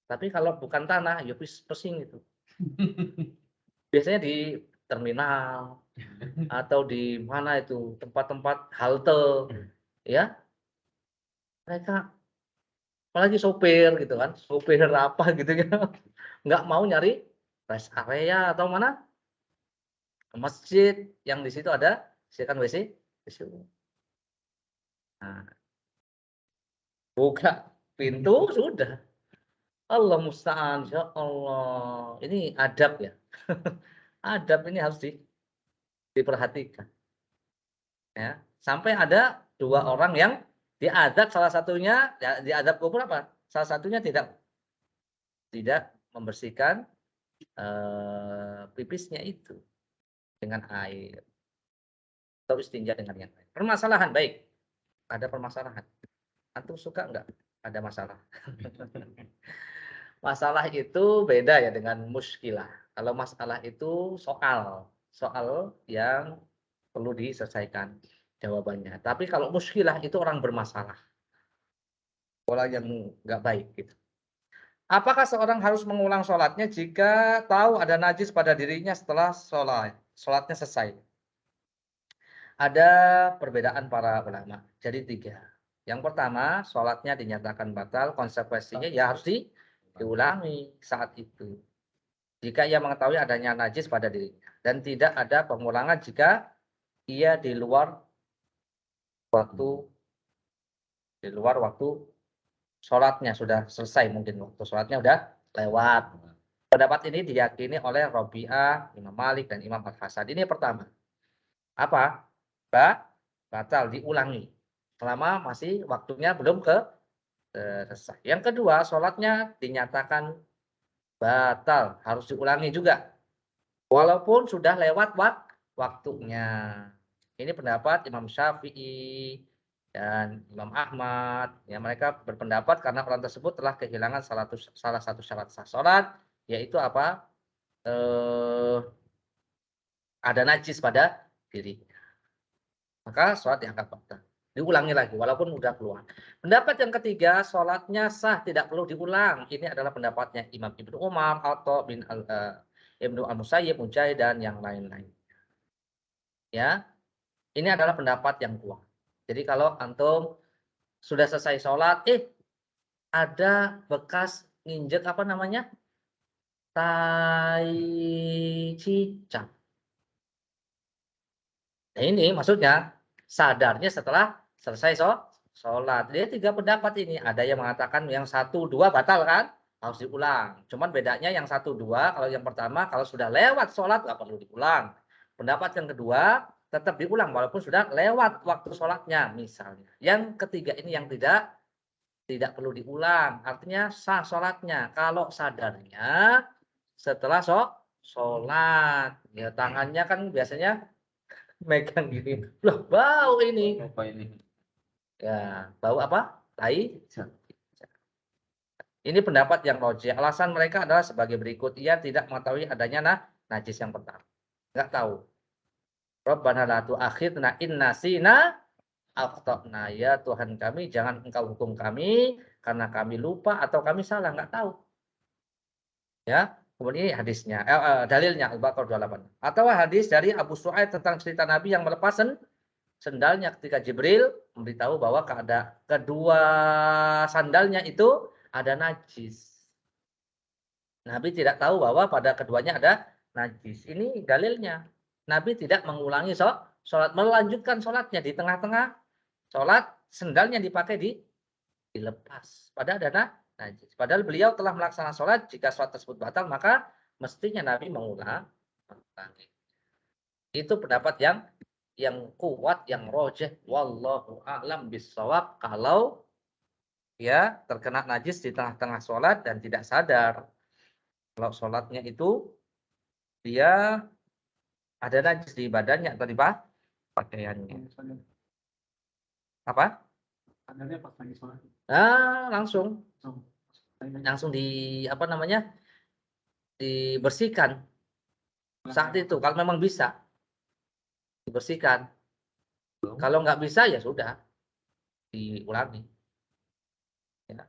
[SPEAKER 1] Tapi kalau bukan tanah, ya pesing itu. Biasanya di terminal atau di mana itu tempat-tempat halte, ya mereka apalagi sopir gitu kan, sopir apa gitu ya, nggak mau nyari rest area atau mana masjid yang di situ ada silakan WC. Nah, buka pintu sudah. Allah musta'an, ya Allah. Ini adab ya. Adab ini harus diperhatikan. Ya, sampai ada 2 orang yang diadab, salah satunya ya diadab kubur apa? Salah satunya tidak membersihkan pipisnya itu dengan air atau istinja dengan yang lain. Permasalahan baik, ada permasalahan. Antum suka nggak ada masalah? Masalah itu beda ya dengan muskilah. Kalau masalah itu soal yang perlu diselesaikan jawabannya. Tapi kalau muskilah itu orang bermasalah, orang yang nggak baik gitu. Apakah seorang harus mengulang sholatnya jika tahu ada najis pada dirinya setelah sholatnya selesai? Ada perbedaan para ulama. Jadi 3. Yang pertama, sholatnya dinyatakan batal, konsekuensinya ya harus diulangi saat itu. Jika ia mengetahui adanya najis pada dirinya. Dan tidak ada pengulangan jika ia di luar waktu sholatnya sudah selesai, mungkin waktu sholatnya udah lewat. Pendapat ini diyakini oleh Rabi'ah, Imam Malik, dan Imam Al-Hasan. Ini pertama. Apa? Batal, diulangi. Selama masih waktunya belum selesai. Yang kedua, sholatnya dinyatakan batal, harus diulangi juga. Walaupun sudah lewat waktunya. Ini pendapat Imam Syafi'i dan Imam Ahmad. Ya, mereka berpendapat karena orang tersebut telah kehilangan salah satu syarat sah sholat, yaitu apa? Ada najis pada dirinya. Maka sholat dianggap batal. Diulangi lagi, walaupun sudah keluar. Pendapat yang ketiga, sholatnya sah, tidak perlu diulang. Ini adalah pendapatnya Imam Ibnu Umar, Atha bin Ibnu Al-Musayyib, Mujahid, dan yang lain-lain. Ya, ini adalah pendapat yang kuat. Jadi kalau antum sudah selesai sholat, ada bekas nginjek apa namanya? Tai cicak. Nah, ini maksudnya sadarnya setelah selesai sholat. Jadi 3 pendapat ini. Ada yang mengatakan yang 1, 2 batal kan? Harus diulang. Cuman bedanya yang 1, 2, kalau yang pertama kalau sudah lewat sholat nggak perlu diulang. Pendapat yang kedua tetap diulang walaupun sudah lewat waktu sholatnya misalnya. Yang ketiga ini yang tidak perlu diulang. Artinya sah sholatnya. Kalau sadarnya setelah sholat. Ya tangannya kan biasanya megang gini. Loh, bau ini.
[SPEAKER 2] Apa ini?
[SPEAKER 1] Ya, bau apa? Tai. Ini pendapat yang rojih. Alasan mereka adalah sebagai berikut. Ia tidak mengetahui adanya najis yang pertama. Enggak tahu. Rabbana la tu'akhidna in nasina akhtana. Ya Tuhan kami, jangan engkau hukum kami karena kami lupa atau kami salah. Enggak tahu. Ya. Kemudian ini hadisnya, dalilnya Al-Baqarah 28. Atau hadis dari Abu Su'aid tentang cerita Nabi yang melepas sendalnya ketika Jibril memberitahu bahwa kedua sandalnya itu ada najis. Nabi tidak tahu bahwa pada keduanya ada najis. Ini dalilnya. Nabi tidak mengulangi sholat, melanjutkan sholatnya di tengah-tengah sholat, sendalnya dipakai dilepas. Padahal ada najis. Padahal beliau telah melaksanakan sholat, jika sholat tersebut batal, maka mestinya Nabi mengulangi. Itu pendapat yang kuat, yang rojih, wallahu a'lam bissawab, kalau ya terkena najis di tengah-tengah sholat dan tidak sadar. Kalau sholatnya itu dia ada najis di badannya atau di pakaiannya. Apa?
[SPEAKER 2] Sadarnya pas lagi sholat.
[SPEAKER 1] Langsung apa namanya? Dibersihkan. Saat itu kalau memang bisa dibersihkan. Kalau nggak bisa ya sudah diulangi. Ya.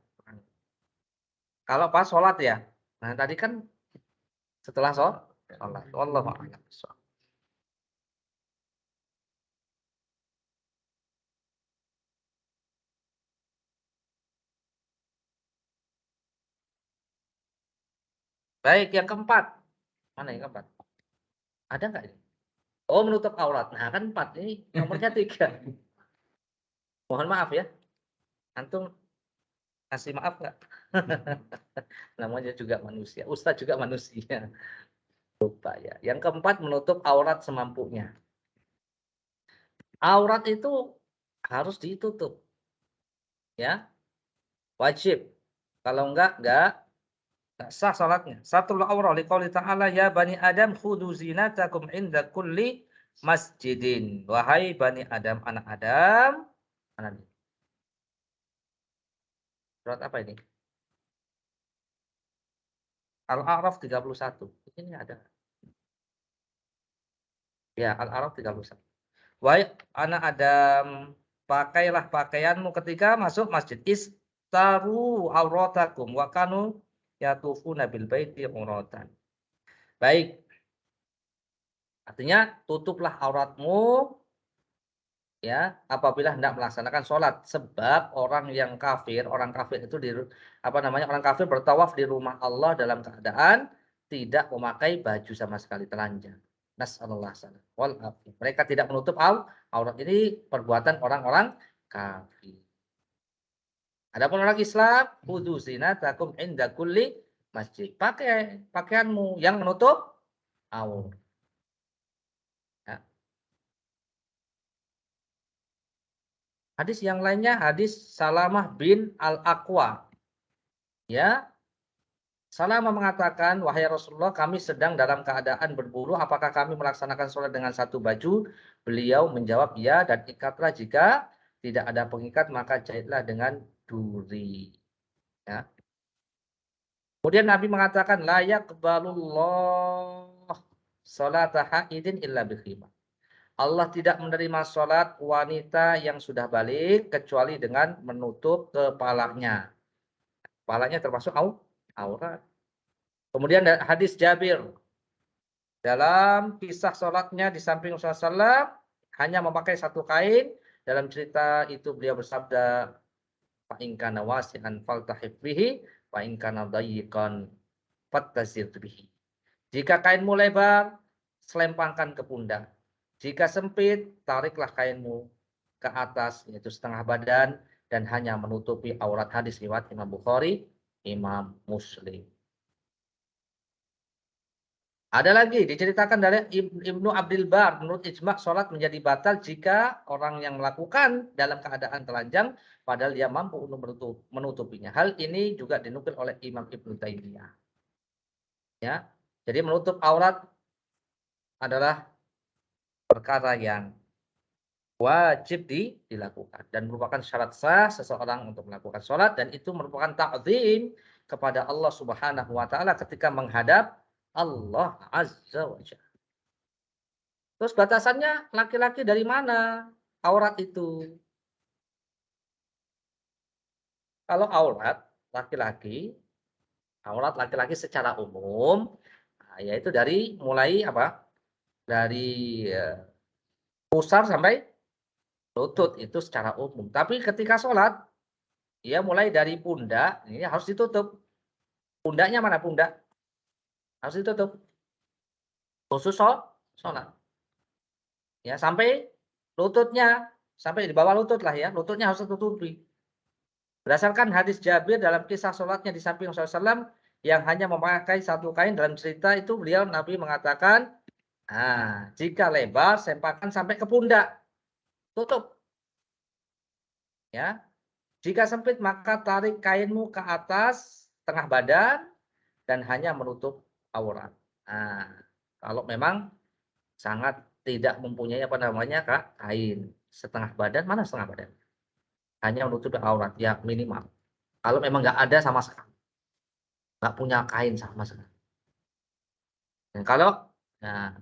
[SPEAKER 1] Kalau pas sholat ya. Nah tadi kan setelah sholat. Wallahu a'lam. Baik, yang keempat. Mana yang keempat? Ada nggak ini? Oh, menutup aurat. Nah kan 4, ini nomornya 3. Mohon maaf ya. Antum kasih maaf nggak? Namanya juga manusia. Ustadz juga manusia. Lupa ya. Yang keempat, menutup aurat semampunya. Aurat itu harus ditutup, ya, wajib. Kalau enggak sah salatnya. Satrul aurah liqouli ta'ala ya bani Adam khudu zinatakum inda kulli masjidin. Wahai bani Adam, anak Adam, mana nih? Surat apa ini? Al-A'raf 31. Ini ada. Ya, Al-A'raf 31. Wahai anak Adam, pakailah pakaianmu ketika masuk masjid. Istaru auratakum wa kanu yatufuna bil baiti uratan. Baik, artinya tutuplah auratmu ya apabila hendak melaksanakan sholat, sebab orang kafir itu orang kafir bertawaf di rumah Allah dalam keadaan tidak memakai baju sama sekali, telanjang. Nasallallahu alaihi wasallam. Mereka tidak menutup aurat. Ini perbuatan orang-orang kafir. Adapun orang Islam, khudu zinatakum inda kulli masjid. Pakai pakaianmu yang menutup aurat. Ya. Hadis yang lainnya hadis Salamah bin Al-Aqwa. Ya, Salamah mengatakan, wahai Rasulullah, kami sedang dalam keadaan berburu, apakah kami melaksanakan sholat dengan satu baju? Beliau menjawab, ya, dan ikatlah jika tidak ada pengikat, maka jahitlah dengan duri. Ya. Kemudian Nabi mengatakan, la yaqbalullah sholata haidin illa bikhimar. Allah tidak menerima sholat wanita yang sudah balik kecuali dengan menutup kepalanya. Kepalanya termasuk aurat. Kemudian hadis Jabir. Dalam kisah sholatnya di samping Rasulullah SAW, hanya memakai satu kain. Dalam cerita itu beliau bersabda, "Fa'in kana wasi'an faltahif bihi, fa'in kana dayyiqan fattazir bihi." Jika kainmu lebar, selempangkan ke pundak. Jika sempit, tariklah kainmu ke atas, yaitu setengah badan, dan hanya menutupi aurat. Hadis riwayat Imam Bukhari, Imam Muslim. Ada lagi diceritakan dari Ibnu Abdul Bar, menurut ijma' sholat menjadi batal jika orang yang melakukan dalam keadaan telanjang padahal dia mampu untuk menutupinya. Hal ini juga dinukil oleh Imam Ibnu Taimiyah. Ya. Jadi menutup aurat adalah perkara yang wajib dilakukan dan merupakan syarat sah seseorang untuk melakukan sholat, dan itu merupakan ta'zim kepada Allah Subhanahu wa taala ketika menghadap Allah Azza wa Jalla. Terus batasannya laki-laki dari mana aurat itu? Kalau aurat laki-laki secara umum, nah, yaitu dari mulai apa? Dari pusar sampai lutut itu secara umum. Tapi ketika sholat, dia mulai dari pundak, ini harus ditutup. Pundaknya mana pundak? Harus ditutup. Khusus sholat. Ya, sampai lututnya, sampai di bawah lutut lah ya, lututnya harus ditutupi. Berdasarkan hadis Jabir dalam kisah sholatnya di samping Rasulullah SAW, yang hanya memakai satu kain, dalam cerita itu beliau Nabi mengatakan, nah, jika lebar, sempakkan sampai ke pundak, tutup. Ya, jika sempit maka tarik kainmu ke atas tengah badan dan hanya menutup aurat. Nah, kalau memang sangat tidak mempunyai apa namanya Kak, kain setengah badan, mana setengah badan? Hanya menutup aurat ya minimal. Kalau memang nggak ada sama sekali, nggak punya kain sama sekali. Dan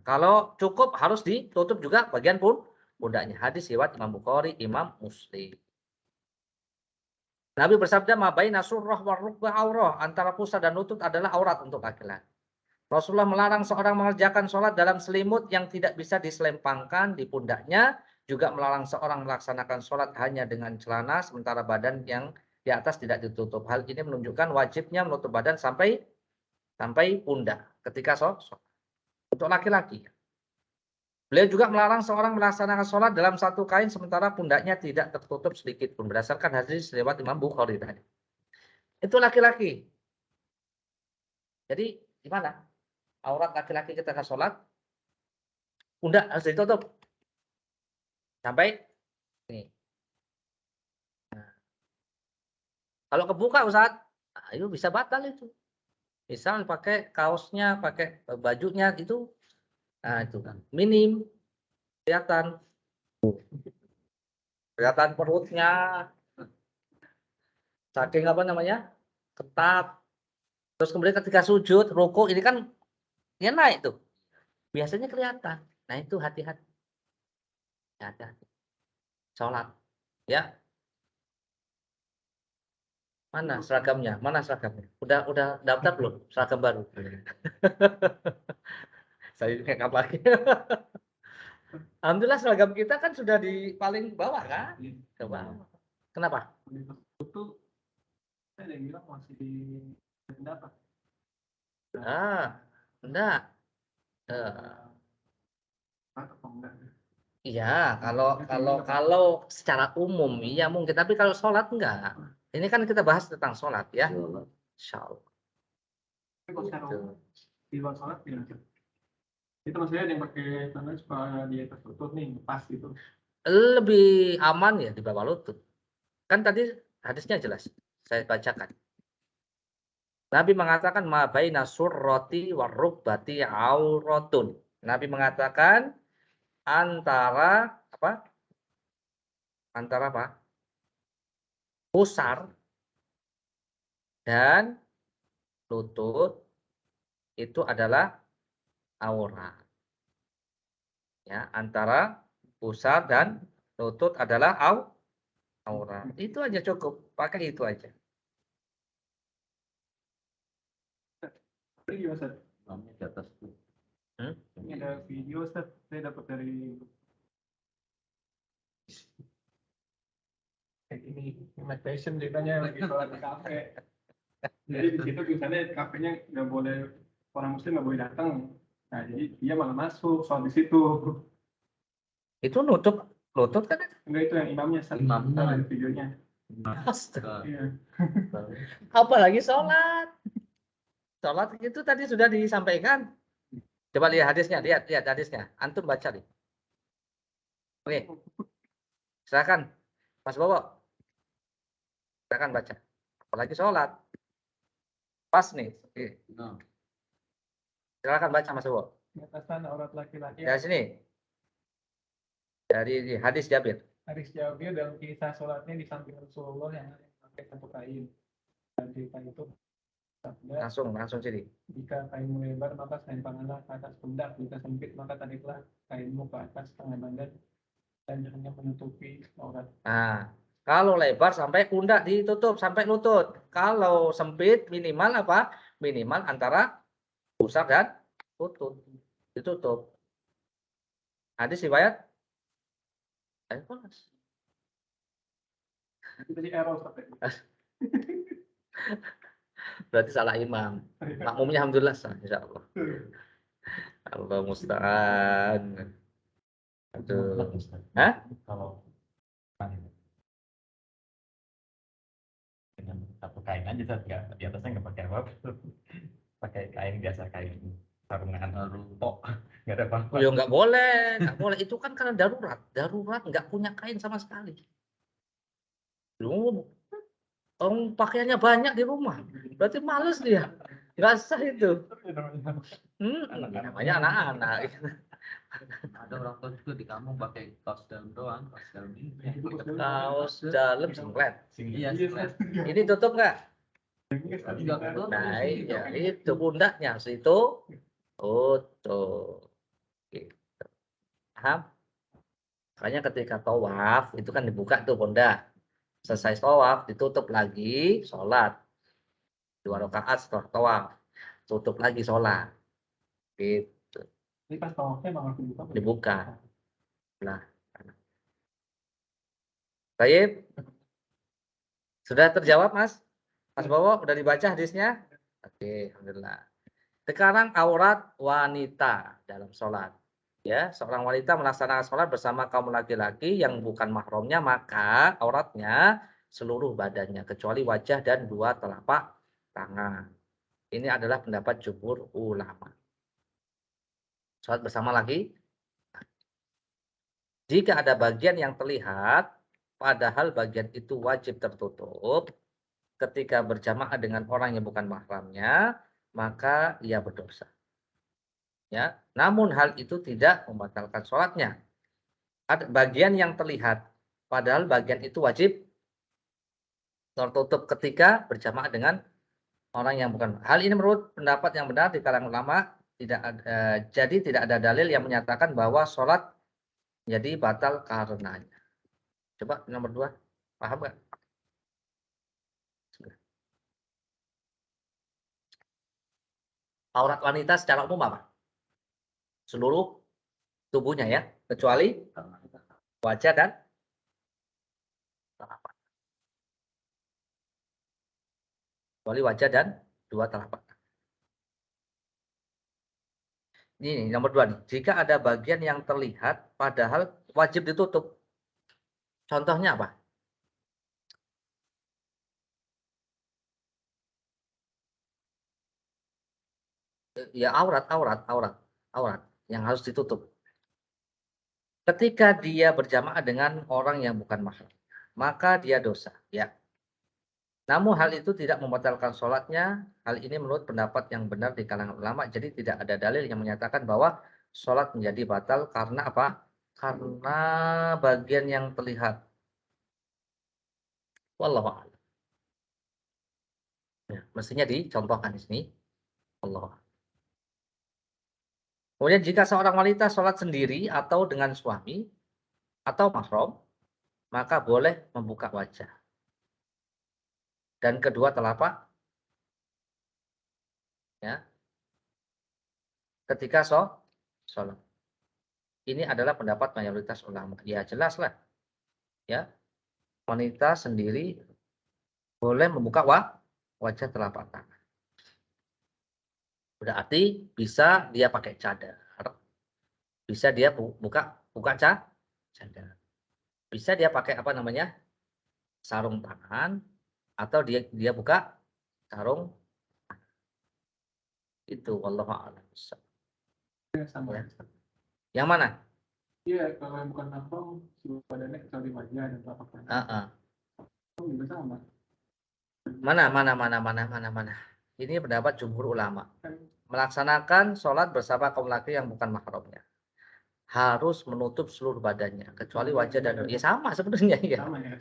[SPEAKER 1] kalau cukup harus ditutup juga bagian pundaknya. Hadis riwayat Imam Bukhari, Imam Muslim. Nabi bersabda, "Ma baina surrah wa rukbah aurah." Antara pusar dan lutut adalah aurat untuk laki-laki. Rasulullah melarang seorang mengerjakan sholat dalam selimut yang tidak bisa diselempangkan di pundaknya. Juga melarang seorang melaksanakan sholat hanya dengan celana, sementara badan yang di atas tidak ditutup. Hal ini menunjukkan wajibnya menutup badan sampai pundak ketika sholat. Untuk laki-laki. Beliau juga melarang seorang melaksanakan sholat dalam satu kain sementara pundaknya tidak tertutup sedikit pun. Berdasarkan hadis riwayat Imam Bukhari tadi. Itu laki-laki. Jadi gimana? Aurat laki-laki ketika sholat, pundak harus ditutup. sampai ini. Nah, kalau kebuka Ustaz, nah, itu bisa batal itu. Misal pakai kaosnya, pakai bajunya itu, nah itu kan minim kelihatan perutnya, saking apa namanya ketat. Terus kemudian ketika sujud, ruku ini kan dia naik tuh, biasanya kelihatan. Nah itu hati-hati, hati-hati. Sholat, ya mana seragamnya? Mana seragamnya? Udah daftar belum seragam baru? Saya makeup lagi. Alhamdulillah seragam kita kan sudah di paling bawah kan? Ke bawah. Kenapa?
[SPEAKER 2] Itu ada yang bilang masih di pendapat.
[SPEAKER 1] Ah, enggak. Eh,
[SPEAKER 2] Atau enggak?
[SPEAKER 1] iya, kalau secara umum iya mungkin, tapi kalau sholat enggak. Ini kan kita bahas tentang sholat ya. Insyaallah.
[SPEAKER 2] Tapi kalau secara
[SPEAKER 1] Gitu.
[SPEAKER 2] umum, di luar sholat gimana? Itu maksudnya ada yang pakai tangan supaya di atas lutut nih, pas gitu.
[SPEAKER 1] Lebih aman ya di bawah lutut. Kan tadi hadisnya jelas. Saya bacakan. Nabi mengatakan ma baina surrati warukbati auratun. Nabi mengatakan antara apa? Antara apa? Pusar dan lutut itu adalah aurat. Ya, antara pusar dan lutut adalah aurat. Itu aja cukup. Pakai itu aja.
[SPEAKER 2] Ini gimana, Ustaz?
[SPEAKER 3] Di atas tuh.
[SPEAKER 2] Ini ada video, Ustaz. Saya dapat dari kayak ini, Mike Tyson ceritanya lagi sholat di kafe. Jadi di situ misalnya kafenya nggak boleh, orang muslim nggak boleh datang. Nah, jadi dia malah masuk sholat di situ.
[SPEAKER 1] Itu nutup lutut kan?
[SPEAKER 2] Enggak, itu yang imamnya, Ustaz.
[SPEAKER 3] Imamnya.
[SPEAKER 2] Ada videonya.
[SPEAKER 1] Astaga.
[SPEAKER 2] Iya.
[SPEAKER 1] Apalagi sholat. Sholat itu tadi sudah disampaikan. Coba lihat hadisnya, lihat hadisnya. Antum baca nih. Oke, silakan, Mas Bowo. Silakan baca. Apalagi sholat. Pas nih. Oke.
[SPEAKER 3] Nah,
[SPEAKER 1] Silakan baca Mas Bowo.
[SPEAKER 2] Batasan aurat laki-laki.
[SPEAKER 1] Dari sini. Dari hadis Jabir.
[SPEAKER 2] Hadis Jabir dalam kisah sholatnya di samping Rasulullah yang pakai satu kain. Dan cerita itu sabda,
[SPEAKER 1] Langsung sini.
[SPEAKER 2] jika kainmu lebar maka selempanglah ke atas pundak, jika sempit maka tariklah kainmu ke atas tengah badan dan hanya menutupi aurat.
[SPEAKER 1] Nah, kalau lebar sampai pundak ditutup sampai lutut. Kalau sempit minimal apa? Minimal antara pusar dan lutut. Ditutup. Hadis riwayat Al-Bukhari.
[SPEAKER 2] Itu tadi error sampai.
[SPEAKER 1] Berarti salah imam. Makmumnya alhamdulillah sah, insyaallah. Allah musta'an. Aduh. Hah?
[SPEAKER 3] kalau dengan satu kain aja nggak di atasnya nggak pakai apa pakai kain biasa, kain sarungan tok, nggak ada apa-apa.
[SPEAKER 1] Ya nggak boleh, nggak boleh. Itu kan karena darurat nggak punya kain sama sekali. Lu pakaiannya banyak di rumah, berarti males dia, nggak sah itu. Namanya anak-anak.
[SPEAKER 3] Ada orang tua juga di kampung pakai kaos dalam doang, kaos dalam ini.
[SPEAKER 1] Kaos dalam singlet.
[SPEAKER 3] Iya, singlet.
[SPEAKER 1] Ini tutup nggak?
[SPEAKER 3] Nggak tutup.
[SPEAKER 1] Nah, iya, itu pundaknya situ tutup. Gitu. Paham? Makanya ketika tawaf itu kan dibuka tuh pundak. Selesai tawaf ditutup lagi, sholat 2 rakaat setelah tawaf, tutup lagi sholat. Gitu.
[SPEAKER 2] Jadi pas tawafnya malah dibuka.
[SPEAKER 1] Dibuka. Nah, baik. Sudah terjawab, Mas? Mas Bowo, udah dibaca hadisnya? Oke, alhamdulillah. Sekarang aurat wanita dalam sholat. Ya, seorang wanita melaksanakan sholat bersama kaum laki-laki yang bukan mahramnya, maka auratnya seluruh badannya kecuali wajah dan 2 telapak tangan. Ini adalah pendapat jumhur ulama. Sholat bersama lagi. Jika ada bagian yang terlihat, padahal bagian itu wajib tertutup, ketika berjamaah dengan orang yang bukan mahramnya, maka ia berdosa. Ya, namun hal itu tidak membatalkan sholatnya. Ada bagian yang terlihat, padahal bagian itu wajib tertutup ketika berjamaah dengan orang yang bukan. Hal ini menurut pendapat yang benar di kalangan ulama, jadi tidak ada dalil yang menyatakan bahwa sholat jadi batal karenanya. Coba nomor 2, paham nggak? Aurat wanita secara umum apa? Seluruh tubuhnya ya, kecuali wajah dan telapak. Kecuali wajah dan dua telapak. Ini nomor 2 nih. Jika ada bagian yang terlihat padahal wajib ditutup. Contohnya apa? Ya aurat yang harus ditutup. Ketika dia berjamaah dengan orang yang bukan mahram, maka dia dosa. Ya. Namun hal itu tidak membatalkan sholatnya. Hal ini menurut pendapat yang benar di kalangan ulama. Jadi tidak ada dalil yang menyatakan bahwa sholat menjadi batal karena apa? Karena bagian yang terlihat. Wallahu a'lam. Ya, mestinya dicontohkan di sini. Allah. Kemudian jika seorang wanita sholat sendiri atau dengan suami atau mahram, maka boleh membuka wajah. Dan kedua telapak, ya, ketika sholat. Ini adalah pendapat mayoritas ulama. Ya jelaslah, ya, wanita sendiri boleh membuka wajah telapak tangan. Berarti bisa dia pakai cadar, bisa dia buka cadar, bisa dia pakai apa namanya sarung tangan, atau dia buka sarung. Itu wallahu a'lam.
[SPEAKER 2] Sama.
[SPEAKER 1] Ya. Yang mana?
[SPEAKER 2] Iya, kalau yang bukan tampang, seluruh badannya kecuali wajah dan telapak tangan. Juga sama.
[SPEAKER 1] Mana. Ini pendapat jumhur ulama. Melaksanakan sholat bersama kaum laki yang bukan mahramnya. Harus menutup seluruh badannya, kecuali wajah dan ya sama sebenarnya ya.
[SPEAKER 2] Sama ya.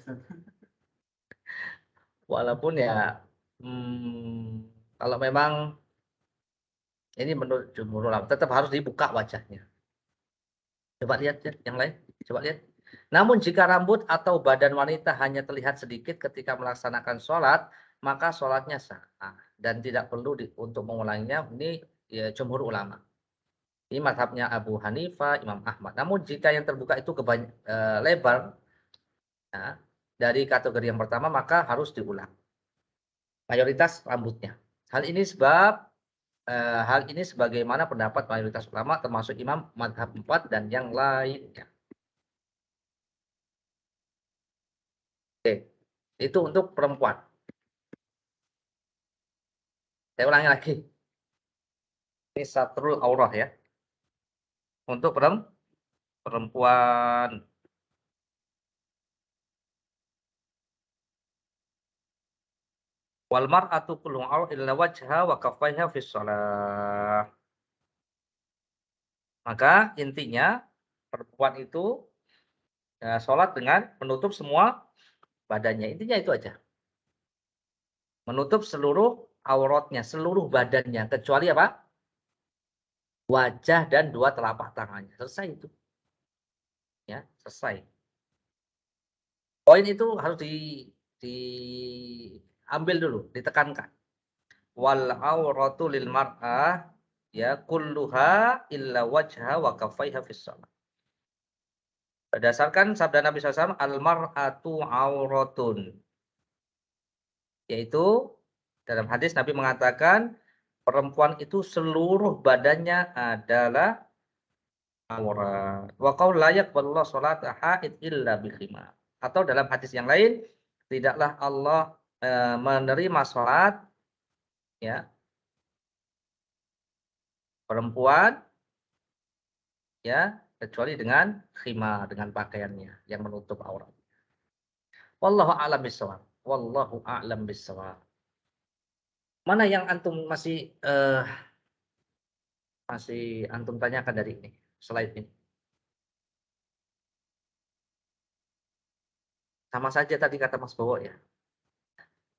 [SPEAKER 1] Walaupun ya, kalau memang ini menurut jumhur ulama, tetap harus dibuka wajahnya. Coba lihat ya, yang lain. Coba lihat. Namun jika rambut atau badan wanita hanya terlihat sedikit ketika melaksanakan sholat, maka sholatnya sah dan tidak perlu untuk mengulanginya. Ini ya, jumhur ulama. Ini mazhabnya Abu Hanifah, Imam Ahmad. Namun jika yang terbuka itu lebar, ya, dari kategori yang pertama, maka harus diulang. Mayoritas rambutnya. Hal ini sebagaimana pendapat mayoritas ulama, termasuk Imam mazhab 4 dan yang lainnya. Oke, itu untuk perempuan. Saya ulangi lagi. Ini satrul aurah ya. Untuk perempuan. Wal mar'atu kullu aurah illa wajha wa kaffaiha fi shalah. Maka intinya perempuan itu ya, sholat dengan menutup semua badannya. Intinya itu aja. Menutup seluruh auratnya, seluruh badannya. Kecuali apa? Wajah dan dua telapak tangannya. Selesai itu. Ya, selesai. Poin itu harus diambil dulu, ditekankan. Wal auratu lil mar'ah ya kulluha illa wajha wa kaffaiha fis shalah. Berdasarkan sabda Nabi SAW, al mar'atu auratun. Yaitu dalam hadis Nabi mengatakan perempuan itu seluruh badannya adalah aurat. Wa qaul la yaqbalullahu sholata haid illa bil khimar. Atau dalam hadis yang lain, tidaklah Allah menerima sholat ya perempuan ya kecuali dengan khimar, dengan pakaiannya yang menutup aurat. Wallahu a'lam bishawab. Wallahu a'lam bishawab. Mana yang antum masih antum tanyakan dari ini, slide ini? Sama saja tadi kata Mas Bowo ya.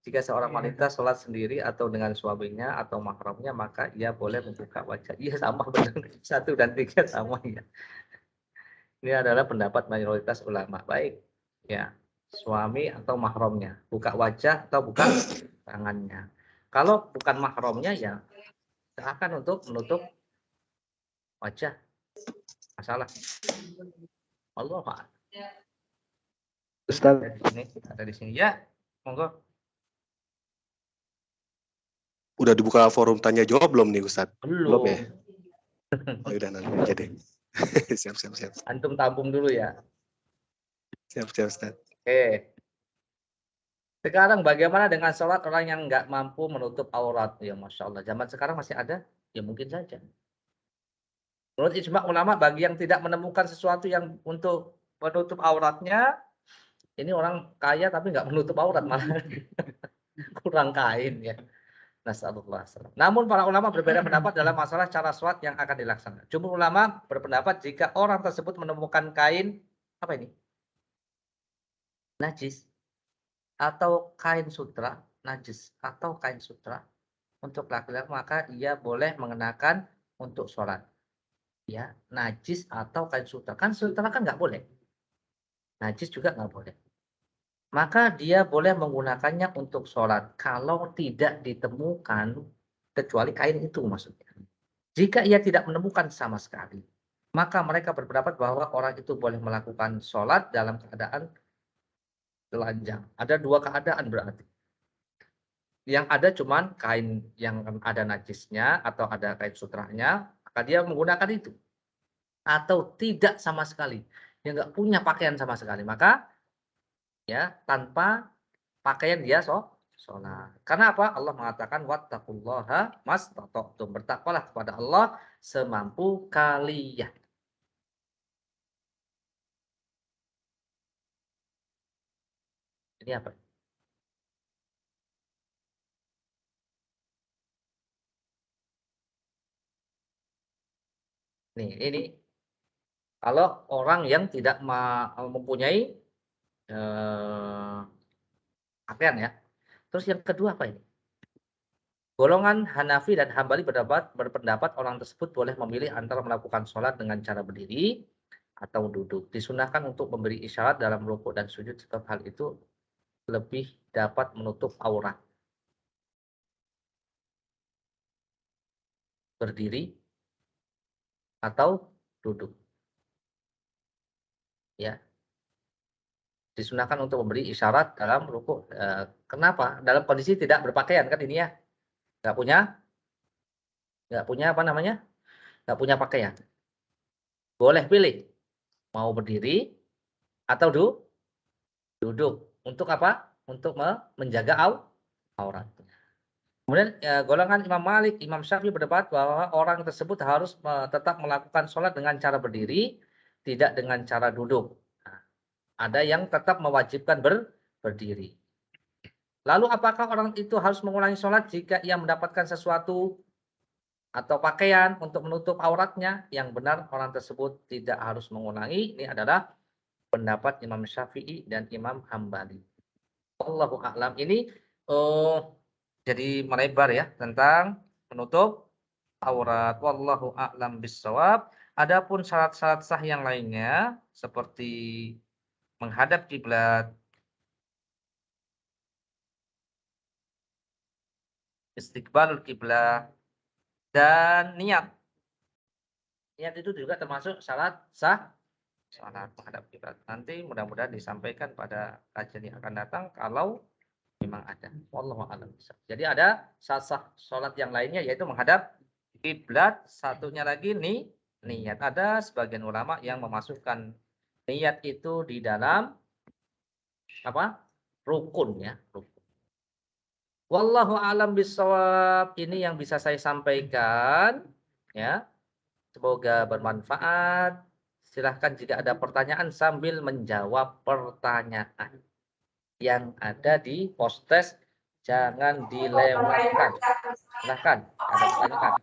[SPEAKER 1] Jika seorang wanita sholat sendiri atau dengan suaminya atau mahramnya, maka ia boleh membuka wajah. Iya sama benar. 1 dan 3 sama ya. Ini adalah pendapat mayoritas ulama. Baik, ya suami atau mahramnya, buka wajah atau buka tangannya. Kalau bukan mahramnya ya silakan untuk menutup wajah. Masalah. Allah Pak.
[SPEAKER 4] Ustaz,
[SPEAKER 1] Ada di sini ya. Monggo.
[SPEAKER 4] udah dibuka forum tanya jawab belum nih Ustaz?
[SPEAKER 1] Belum.
[SPEAKER 4] ya? Oh, udah nanti aja deh. Siap.
[SPEAKER 1] Antum tampung dulu ya.
[SPEAKER 4] Siap Ustaz.
[SPEAKER 1] Oke. Sekarang bagaimana dengan sholat orang yang nggak mampu menutup aurat? Ya Masya Allah. Zaman sekarang masih ada? Ya mungkin saja. Menurut ijma ulama, bagi yang tidak menemukan sesuatu yang untuk menutup auratnya, ini orang kaya tapi nggak menutup aurat malah. Kurang kain ya. Nasallallahu alaihi wasallam. Namun para ulama berbeda pendapat dalam masalah cara sholat yang akan dilaksanakan. Jumhur ulama berpendapat jika orang tersebut menemukan kain, apa ini? Najis. Atau kain sutra, najis. Atau kain sutra. Untuk laki-laki maka ia boleh mengenakan untuk sholat. Ya, najis atau kain sutra. Kan sutra kan nggak boleh. Najis juga nggak boleh. Maka dia boleh menggunakannya untuk sholat. Kalau tidak ditemukan, kecuali kain itu maksudnya. Jika ia tidak menemukan sama sekali, maka mereka berpendapat bahwa orang itu boleh melakukan sholat dalam keadaan telanjang. Ada 2 keadaan berarti. Yang ada cuman kain yang ada najisnya atau ada kain sutranya, maka dia menggunakan itu. Atau tidak sama sekali. Dia nggak punya pakaian sama sekali. Maka ya tanpa pakaian dia sholat. Karena apa? Allah mengatakan wattaqullaha mastata'tum. Bertakwalah kepada Allah semampu kalian. Ini apa? Nih, ini kalau orang yang tidak mempunyai pakaian ya. Terus yang kedua apa ini? Golongan Hanafi dan Hambali berpendapat orang tersebut boleh memilih antara melakukan sholat dengan cara berdiri atau duduk. Disunahkan untuk memberi isyarat dalam rukuk dan sujud sebab hal itu lebih dapat menutup aurat. Berdiri atau duduk. Ya. Disunahkan untuk memberi isyarat dalam rukuk. Kenapa? Dalam kondisi tidak berpakaian kan ini ya. Nggak punya apa namanya? Nggak punya pakaian. Boleh pilih. Mau berdiri atau duduk. Untuk apa? Untuk menjaga aurat. Kemudian golongan Imam Malik, Imam Syafi'i berdebat bahwa orang tersebut harus tetap melakukan sholat dengan cara berdiri, tidak dengan cara duduk. Nah, ada yang tetap mewajibkan berdiri. Lalu apakah orang itu harus mengulangi sholat jika ia mendapatkan sesuatu atau pakaian untuk menutup auratnya? Yang benar orang tersebut tidak harus mengulangi. Ini adalah pendapat Imam Syafi'i dan Imam Hambali. Allahu a'lam. Ini jadi melebar ya tentang menutup aurat. Wallahu a'lam bissawab. Adapun syarat-syarat sah yang lainnya seperti menghadap kiblat, istiqbalul kiblat, dan niat. Niat itu juga termasuk syarat sah salat menghadap kiblat. Nanti mudah-mudahan disampaikan pada kajian yang akan datang kalau memang ada. Wallahu a'lam. Jadi ada sah salat yang lainnya yaitu menghadap kiblat, satunya lagi niat. Ada sebagian ulama yang memasukkan niat itu di dalam apa? Rukun ya, rukun. Wallahu a'lam bishawab. Ini yang bisa saya sampaikan ya. Semoga bermanfaat. Silahkan jika ada pertanyaan sambil menjawab pertanyaan yang ada di post-test, jangan dilewatkan. Silahkan, ada pertanyaan.